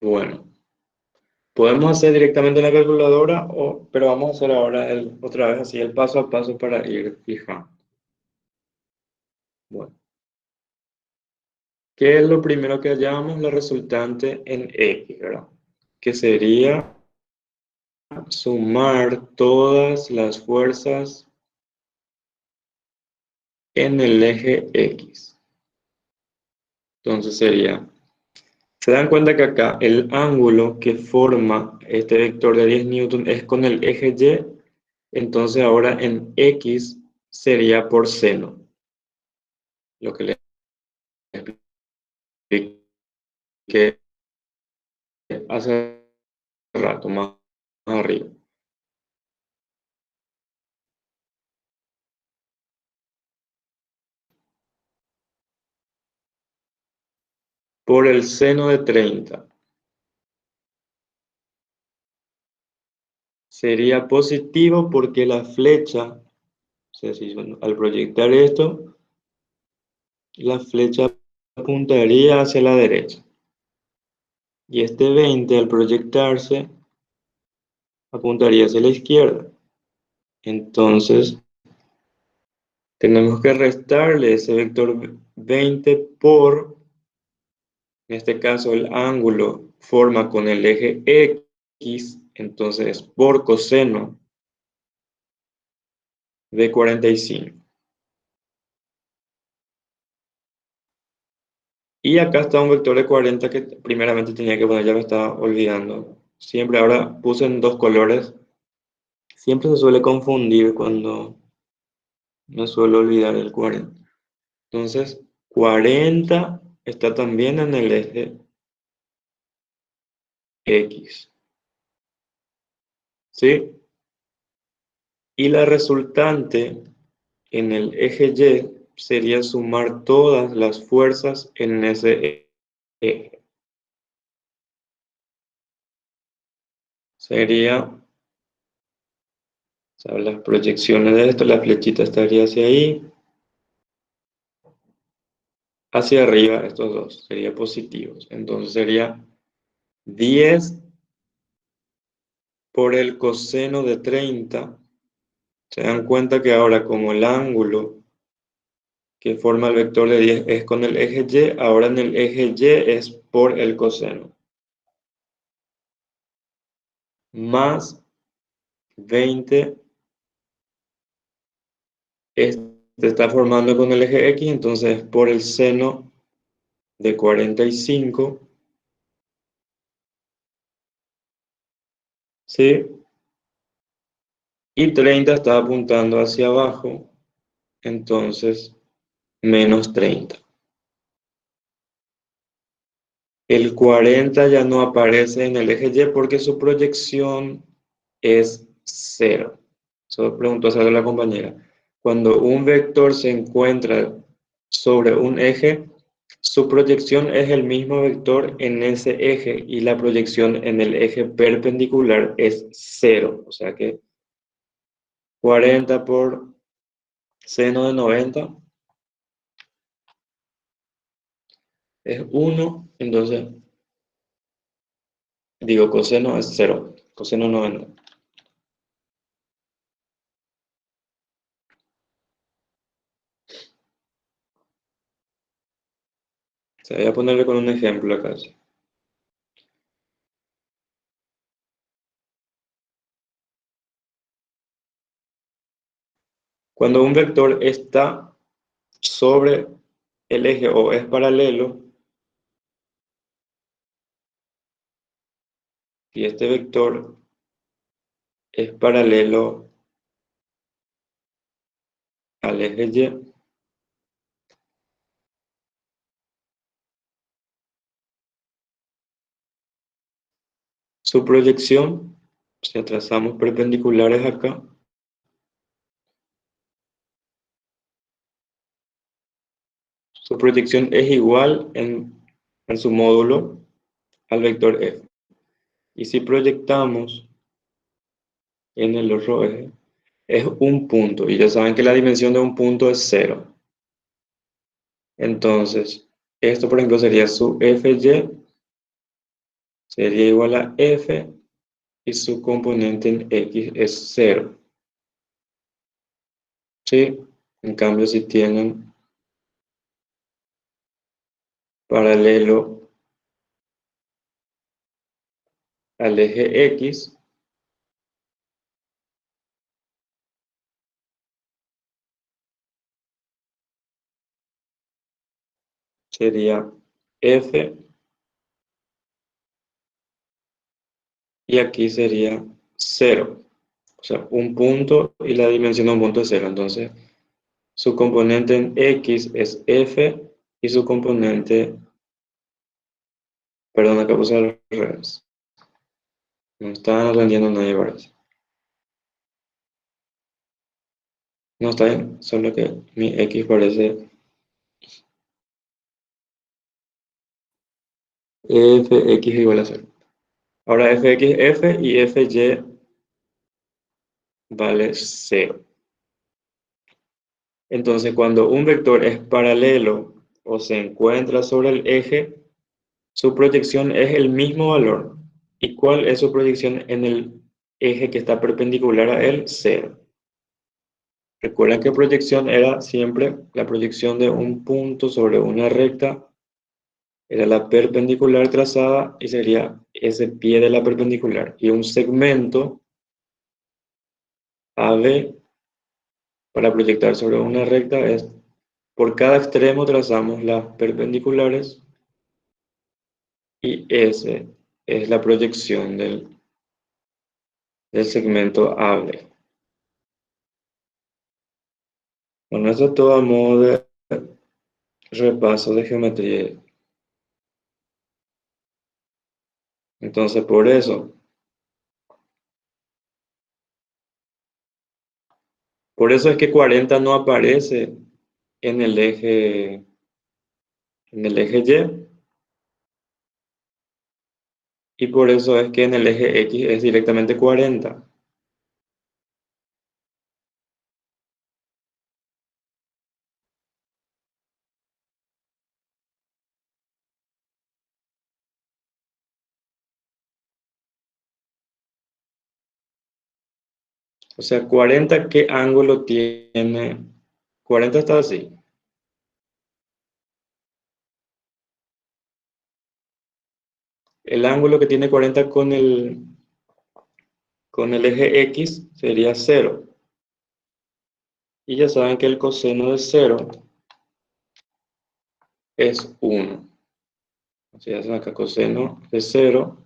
Bueno, podemos hacer directamente en la calculadora, pero vamos a hacer ahora otra vez así el paso a paso para ir fijando. Bueno, ¿qué es lo primero que hallamos? La resultante en X, ¿verdad? Que sería sumar todas las fuerzas en el eje X. Entonces sería, se dan cuenta que acá el ángulo que forma este vector de 10 newton es con el eje Y, entonces ahora en X sería por seno, lo que les expliqué hace rato más arriba. Por el seno de 30. Sería positivo porque la flecha, o sea, al proyectar esto, la flecha apuntaría hacia la derecha. Y este 20 al proyectarse apuntaría hacia la izquierda. Entonces, tenemos que restarle ese vector 20 por, en este caso, el ángulo forma con el eje X, entonces por coseno de 45. Y acá está un vector de 40 que primeramente tenía que poner, ya me estaba olvidando. Siempre ahora puse en dos colores. Siempre se suele confundir cuando me suelo olvidar el 40. Entonces, 40 está también en el eje X. ¿Sí? Y la resultante en el eje Y sería sumar todas las fuerzas en ese eje. Sería, o sea, las proyecciones de esto, la flechita estaría hacia ahí, hacia arriba estos dos, serían positivos. Entonces sería 10 por el coseno de 30. Se dan cuenta que ahora como el ángulo que forma el vector de 10 es con el eje Y, ahora en el eje Y es por el coseno. Más 20, este está formando con el eje X, entonces es por el seno de 45. ¿Sí? Y 30 está apuntando hacia abajo, entonces menos 30. El 40 ya no aparece en el eje Y porque su proyección es 0. Eso preguntó hace la compañera. Cuando un vector se encuentra sobre un eje, su proyección es el mismo vector en ese eje y la proyección en el eje perpendicular es 0. O sea que 40 por seno de 90 es 1, entonces digo coseno es 0, coseno 90. O sea, voy a ponerle con un ejemplo acá. Cuando un vector está sobre el eje o es paralelo, y este vector es paralelo al eje Y, su proyección, si trazamos perpendiculares acá, su proyección es igual en su módulo al vector F. Y si proyectamos en el otro eje, es un punto. Y ya saben que la dimensión de un punto es 0. Entonces, esto por ejemplo sería su FY, sería igual a F, y su componente en X es 0. ¿Sí? En cambio, si tienen paralelo al eje X, sería F, y aquí sería 0. O sea, un punto y la dimensión de un punto es 0. Entonces, su componente en X es F y su componente, perdón, acá puse al revés. No está rendiendo nadie para eso. No está bien, solo que mi X parece Fx igual a 0. Ahora Fx F y Fy vale 0. Entonces, cuando un vector es paralelo o se encuentra sobre el eje, su proyección es el mismo valor. ¿Y cuál es su proyección en el eje que está perpendicular a él, 0. Recuerden que proyección era siempre la proyección de un punto sobre una recta, era la perpendicular trazada y sería ese pie de la perpendicular. Y un segmento AB para proyectar sobre una recta es, por cada extremo trazamos las perpendiculares y ese es la proyección del segmento AB. Bueno, esto es todo a modo de repaso de geometría. Entonces, por eso es que 40 no aparece en el eje Y, y por eso es que en el eje X es directamente 40. O sea, 40, ¿qué ángulo tiene? 40 está así. El ángulo que tiene 40 con el eje X sería 0. Y ya saben que el coseno de 0 es 1. O sea, ya saben que coseno de 0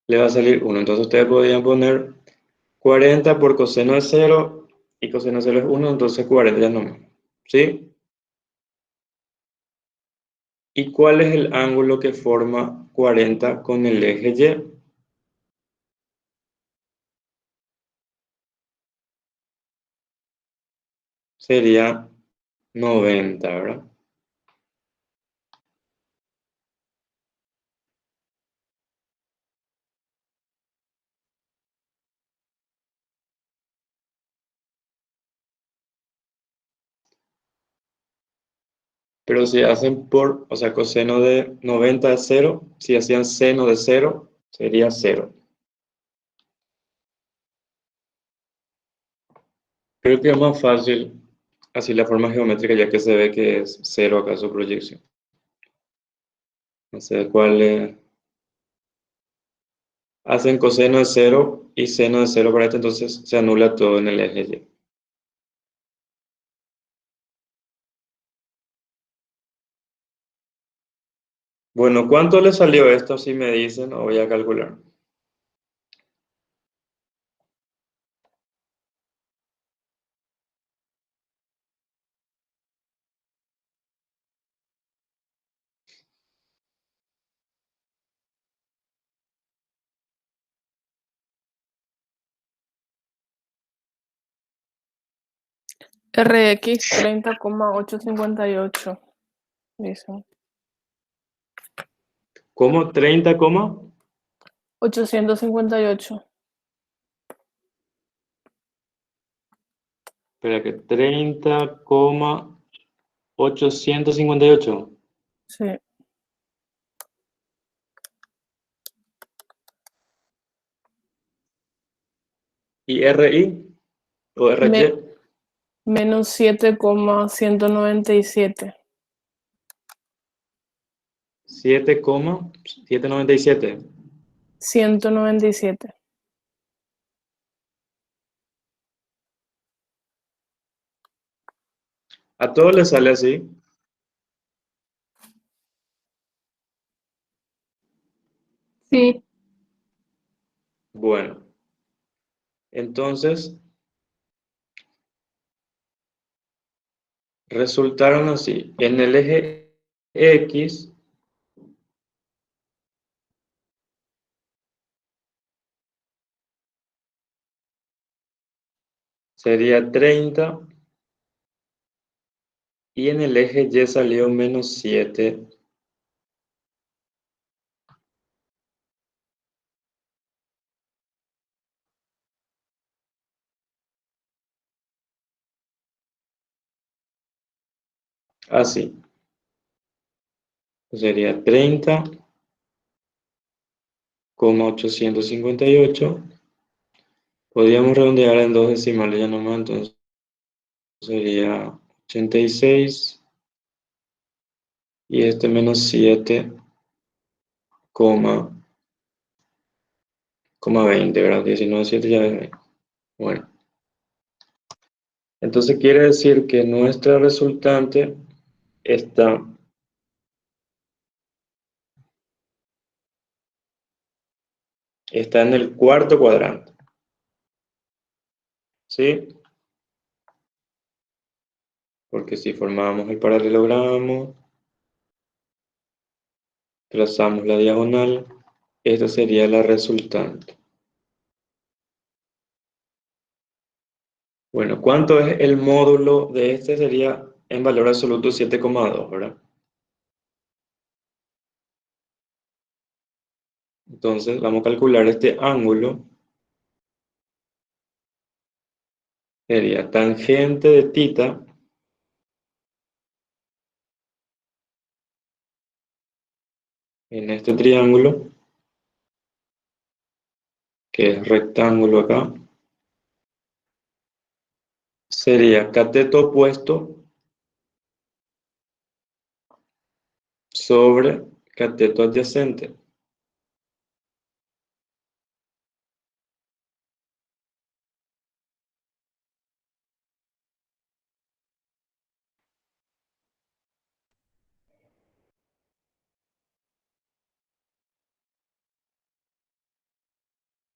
le va a salir 1. Entonces ustedes podrían poner 40 por coseno de 0 y coseno de 0 es 1, entonces 40 ya no. ¿Sí? ¿Y cuál es el ángulo que forma 40 con el eje Y? Sería 90, ¿verdad? Pero si hacen o sea, coseno de 90 es 0, si hacían seno de 0, sería 0. Creo que es más fácil así la forma geométrica, ya que se ve que es 0 acá su proyección. No sé cuál es. Hacen coseno de 0 y seno de 0 para esto, entonces se anula todo en el eje Y. Bueno, ¿cuánto le salió esto? Si me dicen, o voy a calcular. RX 30,858. Dice. ¿Cómo? 30, ¿cómo? 858. Espera que 30,858. Sí. ¿Y RI? ¿O RY? Menos 7,197. 7,797. 197. A todos les sale así. Sí. Bueno, entonces resultaron así. En el eje X sería 30 y en el eje Y salió menos 7. Así. Sería 30 858. Podríamos redondear en dos decimales ya nomás, entonces sería 86 y este menos 7, coma 20, ¿verdad? 19,7 ya es 20. Bueno, entonces quiere decir que nuestra resultante está en el cuarto cuadrante. ¿Sí? Porque si formamos el paralelogramo, trazamos la diagonal, esta sería la resultante. Bueno, ¿cuánto es el módulo de este? Sería en valor absoluto 7,2, ¿verdad? Entonces vamos a calcular este ángulo. Sería tangente de θ en este triángulo, que es rectángulo acá, sería cateto opuesto sobre cateto adyacente.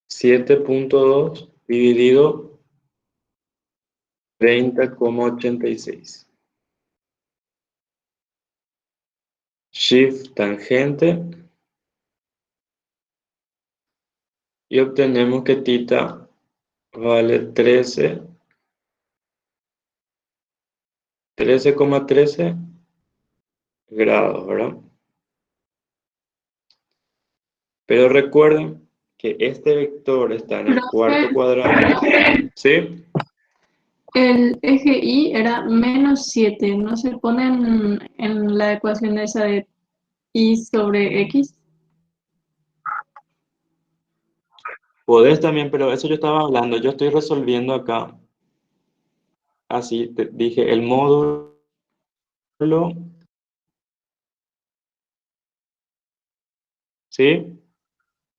(7,2) dividido 30,86. Shift tangente y obtenemos que θ vale 13,13 grados, ¿verdad? Pero recuerden que este vector está en el cuarto cuadrante. ¿Sí? El eje Y era menos 7, ¿no se pone en la ecuación esa de Y sobre X? Podés también, pero eso yo estaba hablando. Yo estoy resolviendo acá. Así te dije el módulo. ¿Sí?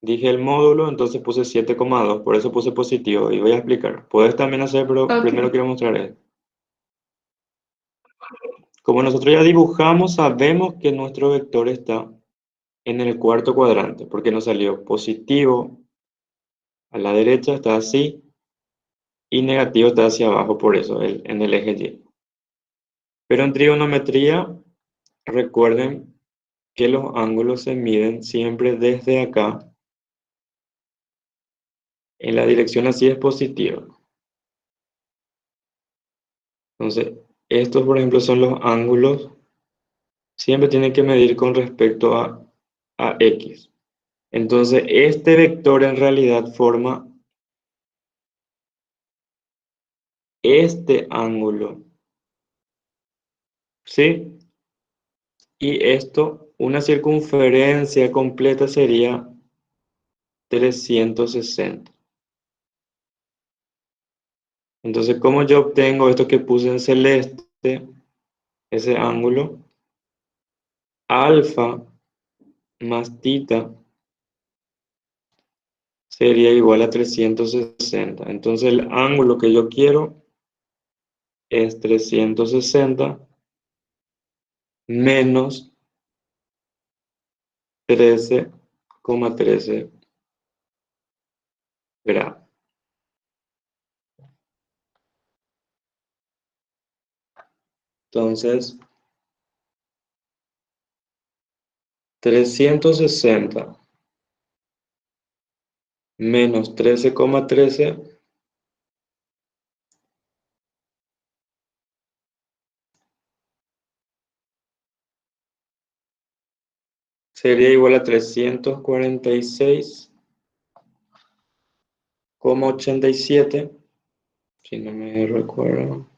Dije el módulo, entonces puse 7,2. Por eso puse positivo. Y voy a explicar. Puedes también hacer, pero Ok. primero quiero mostrar esto. Como nosotros ya dibujamos, sabemos que nuestro vector está en el cuarto cuadrante, porque nos salió positivo a la derecha, está así, y negativo está hacia abajo, por eso, en el eje Y. Pero en trigonometría, recuerden que los ángulos se miden siempre desde acá, en la dirección así es positiva. Entonces, estos, por ejemplo, son los ángulos, siempre tienen que medir con respecto a X. Entonces, este vector en realidad forma este ángulo, ¿sí? Y esto, una circunferencia completa sería 360. Entonces, ¿cómo yo obtengo esto que puse en celeste, ese ángulo? Alfa más θ sería igual a 360. Entonces, el ángulo que yo quiero es 360 menos 13,13 grados. Entonces, 360 menos 13,13 sería igual a 346,87, si no me recuerdo,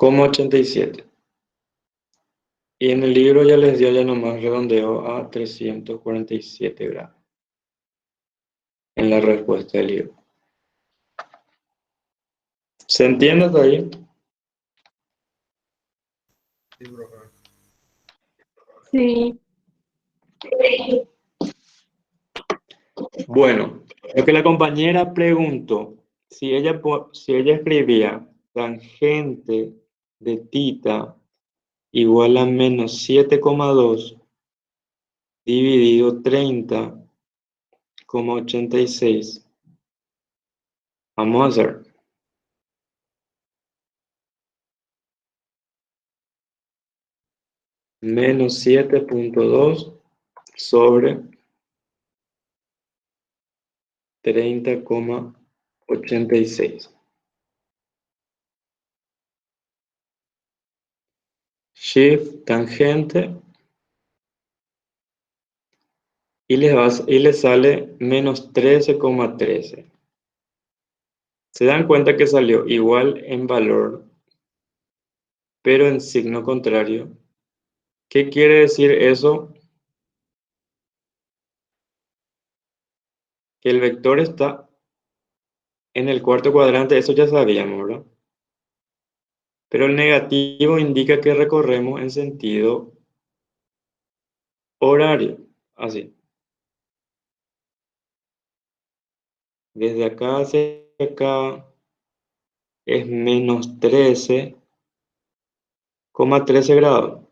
87. Y en el libro ya les dio ya nomás redondeo a 347 grados. En la respuesta del libro. ¿Se entiende hasta ahí? Sí. Bueno, lo que la compañera preguntó, si ella escribía tangente de tita igual a menos 7,2 dividido 30,86. Vamos a hacer. Menos 7,2 sobre 30,86. Shift tangente y le sale menos 13,13. Se dan cuenta que salió igual en valor, pero en signo contrario. ¿Qué quiere decir eso? Que el vector está en el cuarto cuadrante, eso ya sabíamos, ¿verdad? Pero el negativo indica que recorremos en sentido horario, así. Desde acá hacia acá es menos 13,13 grados.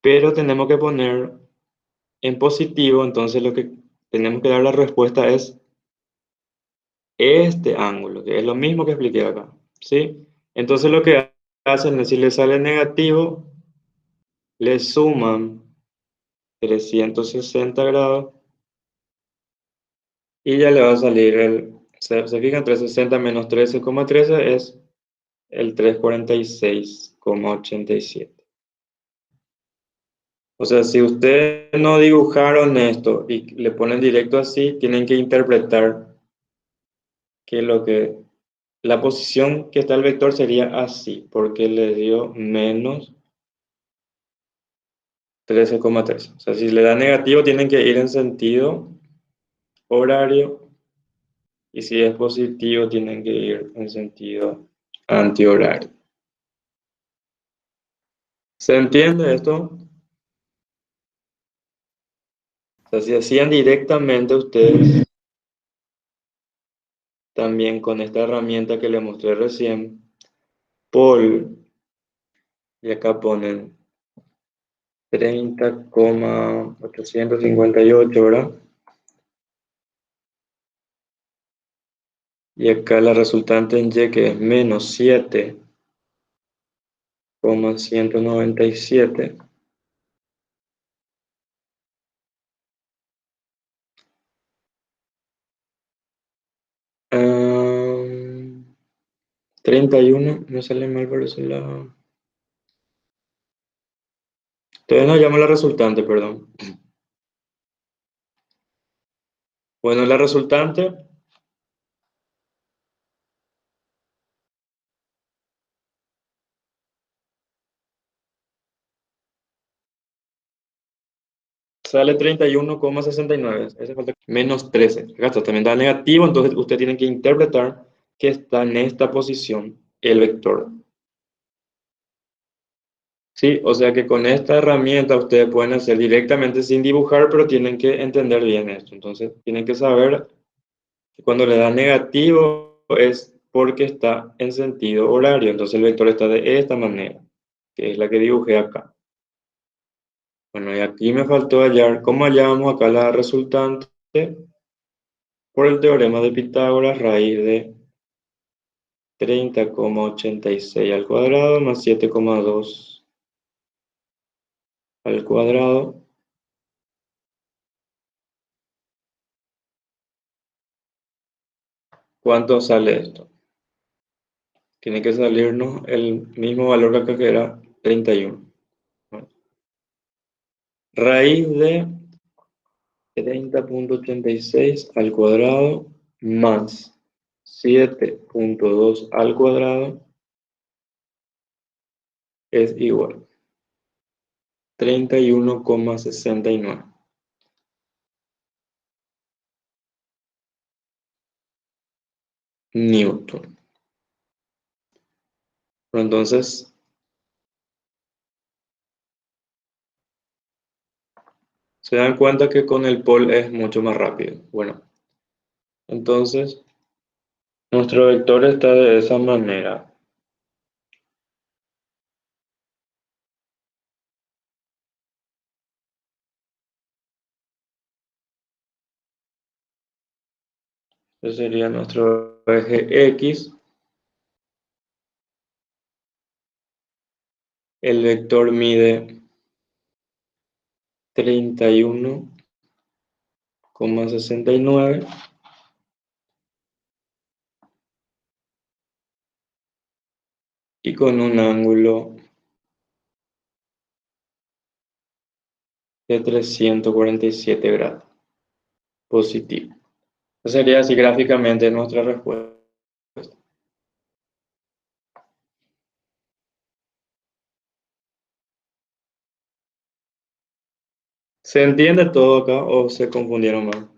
Pero tenemos que poner en positivo, entonces lo que tenemos que dar la respuesta es este ángulo, que es lo mismo que expliqué acá, ¿sí? Entonces lo que hacen es, si le sale negativo, le suman 360 grados y ya le va a salir se fijan, 360 menos 13,13 es el 346,87. O sea, si ustedes no dibujaron esto y le ponen directo así, tienen que interpretar que la posición que está el vector sería así, porque le dio menos 13,3. O sea, si le da negativo, tienen que ir en sentido horario, y si es positivo, tienen que ir en sentido antihorario. ¿Se entiende esto? O sea, si hacían directamente ustedes, también con esta herramienta que les mostré recién, y acá ponen 30,858, ¿verdad? Y acá la resultante en Y, que es menos 7,197. 31, me sale mal por ese lado. Todavía no llamo la resultante, perdón. Bueno, la resultante sale 31,69. Ese falta menos 13. Acá también da negativo, entonces usted tiene que interpretar que está en esta posición el vector. Sí, o sea que con esta herramienta ustedes pueden hacer directamente sin dibujar, pero tienen que entender bien esto. Entonces tienen que saber que cuando le da negativo es porque está en sentido horario. Entonces el vector está de esta manera, que es la que dibujé acá. Bueno, y aquí me faltó hallar, ¿cómo hallamos acá la resultante? Por el teorema de Pitágoras, raíz de 30,86 al cuadrado más 7,2 al cuadrado. ¿Cuánto sale esto? Tiene que salirnos el mismo valor que acá, que era 31. Raíz de 30,86 al cuadrado más 7,2 al cuadrado es igual. 31,69 Newton. Pero entonces, se dan cuenta que con el pole es mucho más rápido. Bueno, entonces, nuestro vector está de esa manera. Ese sería nuestro eje X. El vector mide 31,69 y con un ángulo de 347 grados positivo. Esa sería así gráficamente nuestra respuesta. ¿Se entiende todo acá o se confundieron más?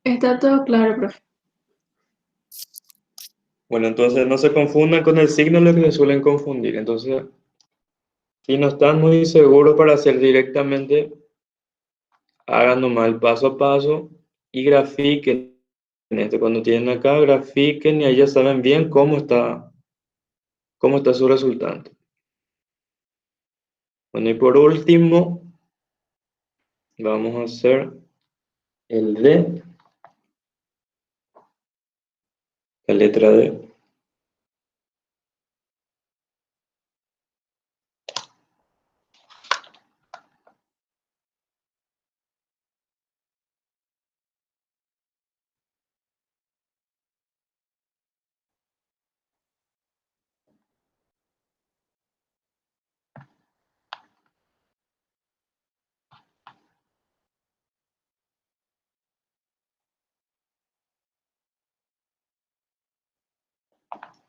Está todo claro, profe. Bueno, entonces no se confundan con el signo, lo que se suelen confundir. Entonces, si no están muy seguros para hacer directamente, hagan nomás el paso a paso y grafiquen. Cuando tienen acá, grafiquen y ahí ya saben bien cómo está su resultante. Bueno, y por último, vamos a hacer el D, la letra D.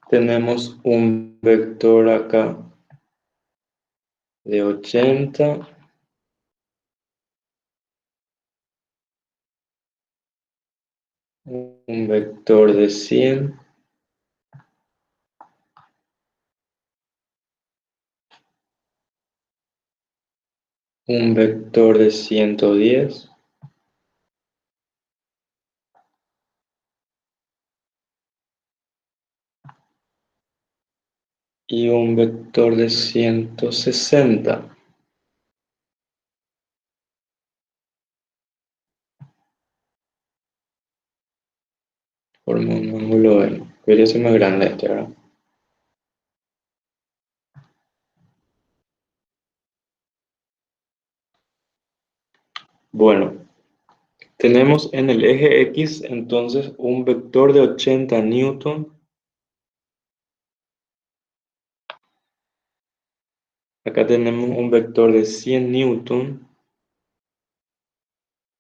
Tenemos un vector acá de 80, un vector de 100, un vector de 110 y un vector de 160. Forma un ángulo L. Debería ser más grande este, ¿verdad? Bueno, tenemos en el eje X entonces un vector de 80 newton. Acá tenemos un vector de 100 newton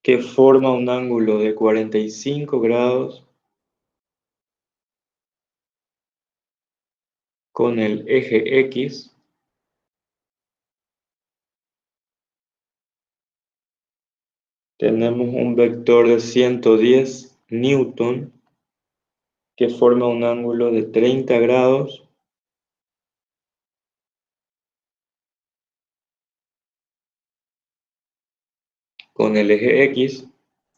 que forma un ángulo de 45 grados con el eje X. Tenemos un vector de 110 newton que forma un ángulo de 30 grados con el eje X.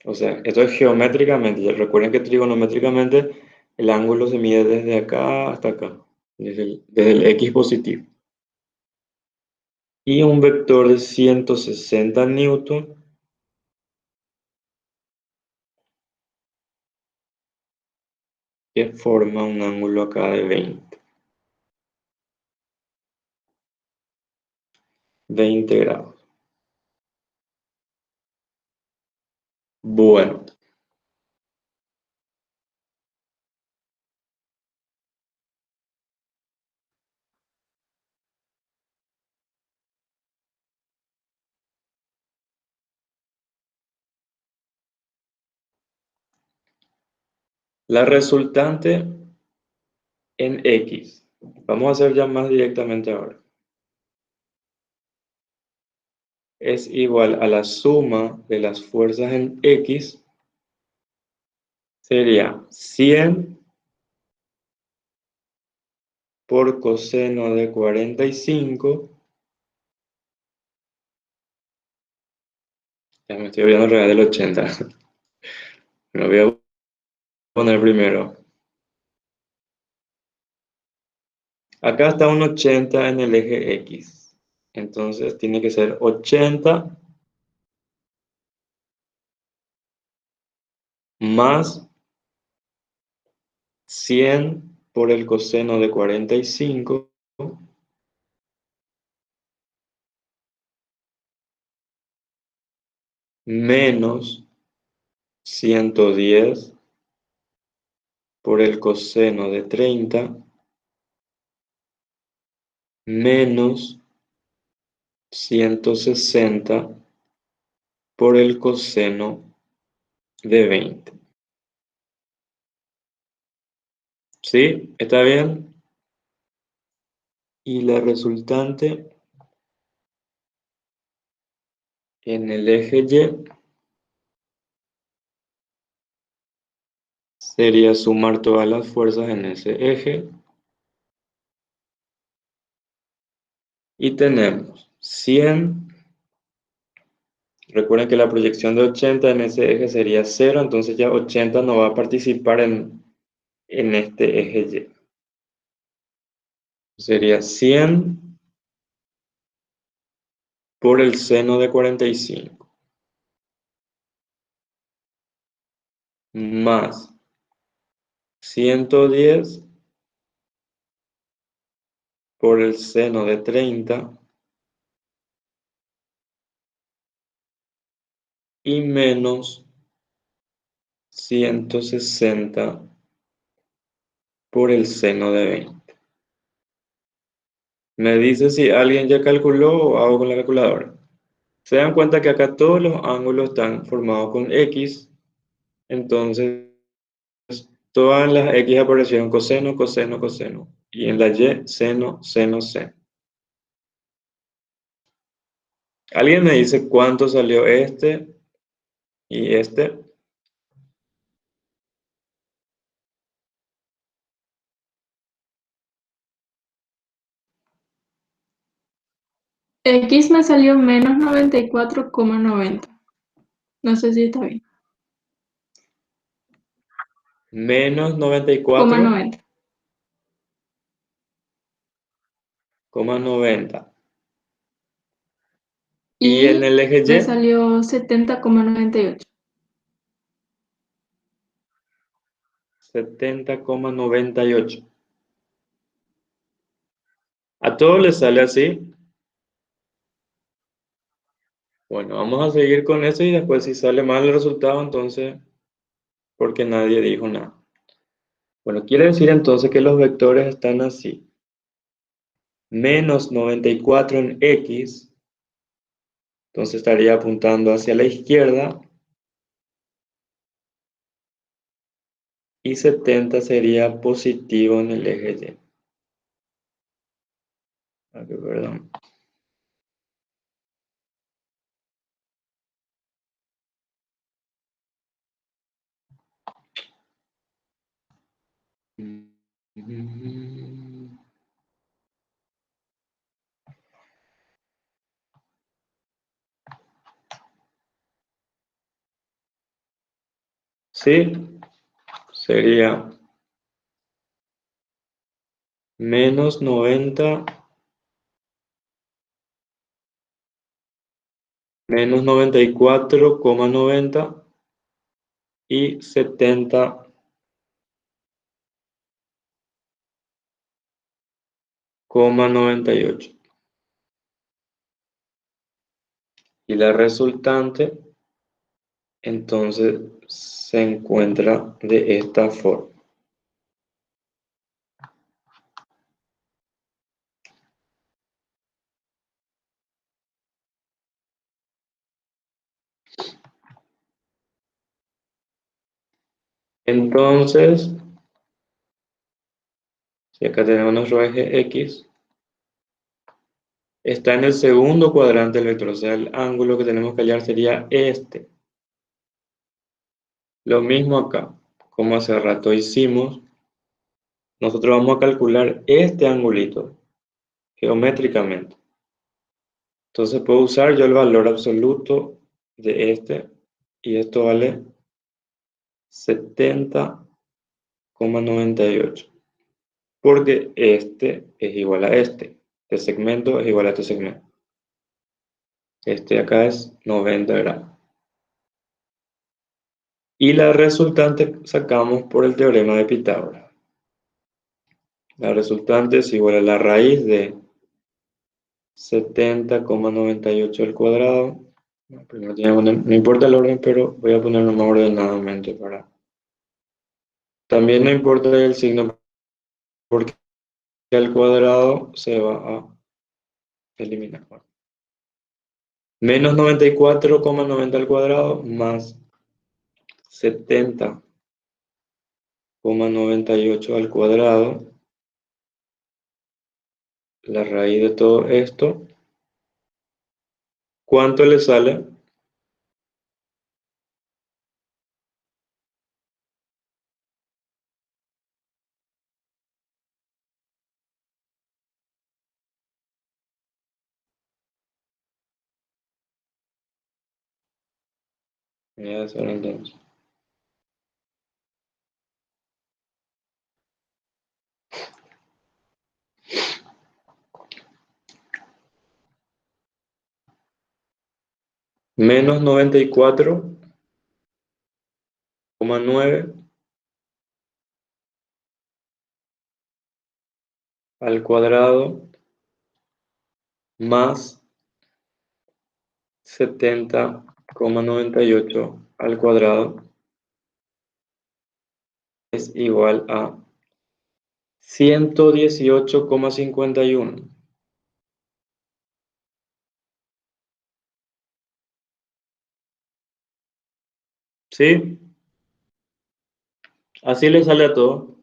O sea, esto es geométricamente. Ya recuerden que trigonométricamente el ángulo se mide desde acá hasta acá, desde el X positivo. Y un vector de 160 newton que forma un ángulo acá de 20 grados. Bueno, La resultante en X. Vamos a hacer ya más directamente ahora. Es igual a la suma de las fuerzas en X. Sería 100 por coseno de 45. Ya me estoy olvidando el real del 80. Me lo voy a poner primero. Acá está un 80 en el eje X. Entonces tiene que ser 80 más 100 por el coseno de 45 menos 110 por el coseno de 30 menos 160 por el coseno de 20. ¿Sí? ¿Está bien? Y la resultante en el eje Y sería sumar todas las fuerzas en ese eje. Y tenemos 100. Recuerden que la proyección de 80 en ese eje sería 0, entonces ya 80 no va a participar en este eje Y. Sería 100 por el seno de 45 más 110 por el seno de 30 y menos 160 por el seno de 20. Me dice si alguien ya calculó o hago con la calculadora. Se dan cuenta que acá todos los ángulos están formados con X, entonces todas las X aparecieron coseno, coseno, coseno. Y en la Y, seno, seno, seno. ¿Alguien me dice cuánto salió este y este? X me salió menos 94,90. No sé si está bien. Menos Coma 94,90. 90. Y en el eje Me Y, salió 70,98. 70,98. ¿A todos les sale así? Bueno, vamos a seguir con eso y después si sale mal el resultado, entonces, porque nadie dijo nada. Bueno, quiere decir entonces que los vectores están así. Menos 94 en X, entonces estaría apuntando hacia la izquierda. Y 70 sería positivo en el eje Y. Perdón. Sí, sería menos 90, menos 94,90 y 70,98. Y la resultante, entonces, se encuentra de esta forma. Entonces, si acá tenemos nuestro eje X, está en el segundo cuadrante del vector, o sea, el ángulo que tenemos que hallar sería este. Lo mismo acá, como hace rato hicimos, nosotros vamos a calcular este angulito geométricamente. Entonces puedo usar yo el valor absoluto de este, y esto vale 70,98, porque este es igual a este segmento es igual a este segmento. Este acá es 90 grados. Y la resultante sacamos por el teorema de Pitágoras. La resultante es igual a la raíz de 70,98 al cuadrado. No, primero tengo que poner, no importa el orden, pero voy a ponerlo más ordenadamente para... También no importa el signo, porque al cuadrado se va a eliminar. Bueno, menos 94,90 al cuadrado más 70,98 al cuadrado. La raíz de todo esto, ¿cuánto le sale? Ya saben entonces. Menos 94,9 al cuadrado más 70,98 al cuadrado es igual a 118,51. ¿Sí? Así le sale a todo.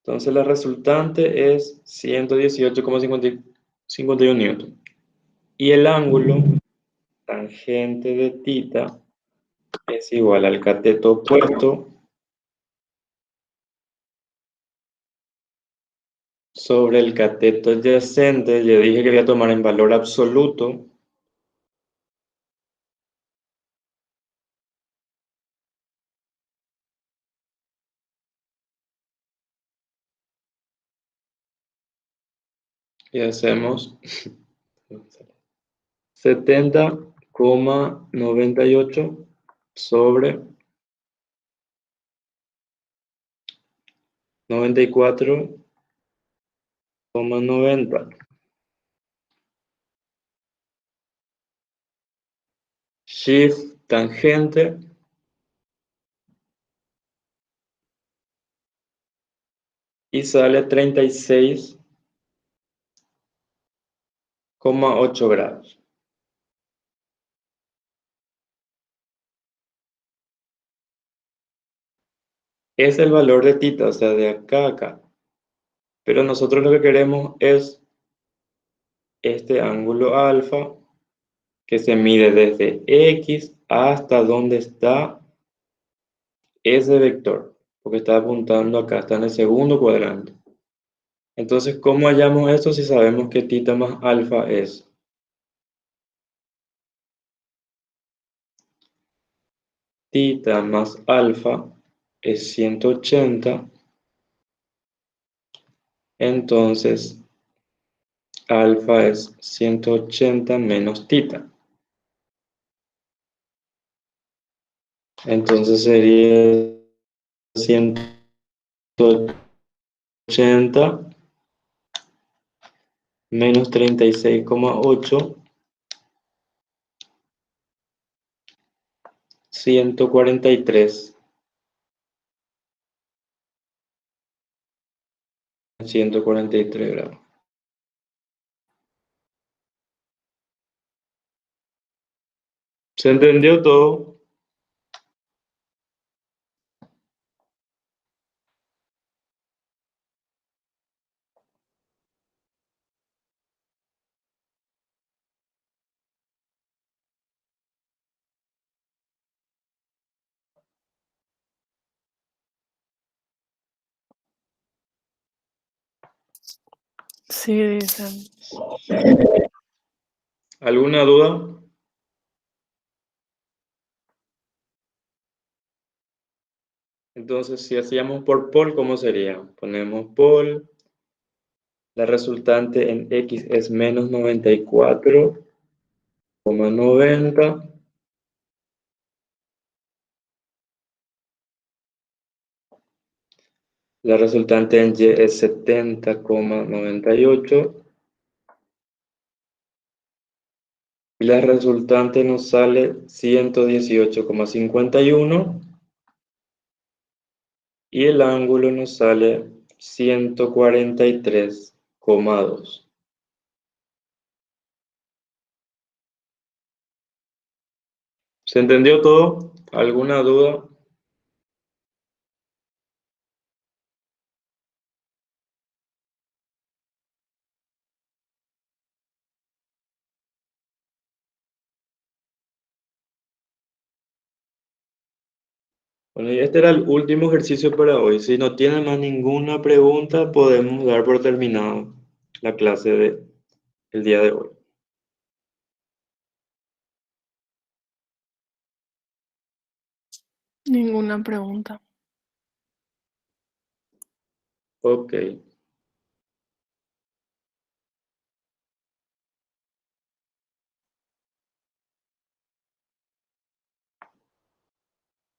Entonces la resultante es 118,51 newton. Y el ángulo tangente de tita es igual al cateto opuesto sobre el cateto adyacente. Le dije que voy a tomar en valor absoluto. Y hacemos 70,98 sobre 94,90. Shift tangente y sale 36,8 grados. Es el valor de tita, o sea, de acá a acá. Pero nosotros lo que queremos es este ángulo alfa que se mide desde X hasta donde está ese vector, porque está apuntando acá, está en el segundo cuadrante. Entonces, ¿cómo hallamos esto si sabemos que tita más alfa es? Tita más alfa es 180, entonces alfa es 180 menos tita. Entonces sería 180 menos 36,8, 143. 143 grados. ¿Se entendió todo? Sí, dicen. ¿Alguna duda? Entonces, si hacíamos por pol, ¿cómo sería? Ponemos pol, la resultante en X es menos 94,90. La resultante en Y es 70,98. Y la resultante nos sale 118,51. Y el ángulo nos sale 143,2. ¿Se entendió todo? ¿Alguna duda? Bueno, y este era el último ejercicio para hoy. Si no tienen más ninguna pregunta, podemos dar por terminado la clase del día de hoy. Ninguna pregunta. Ok.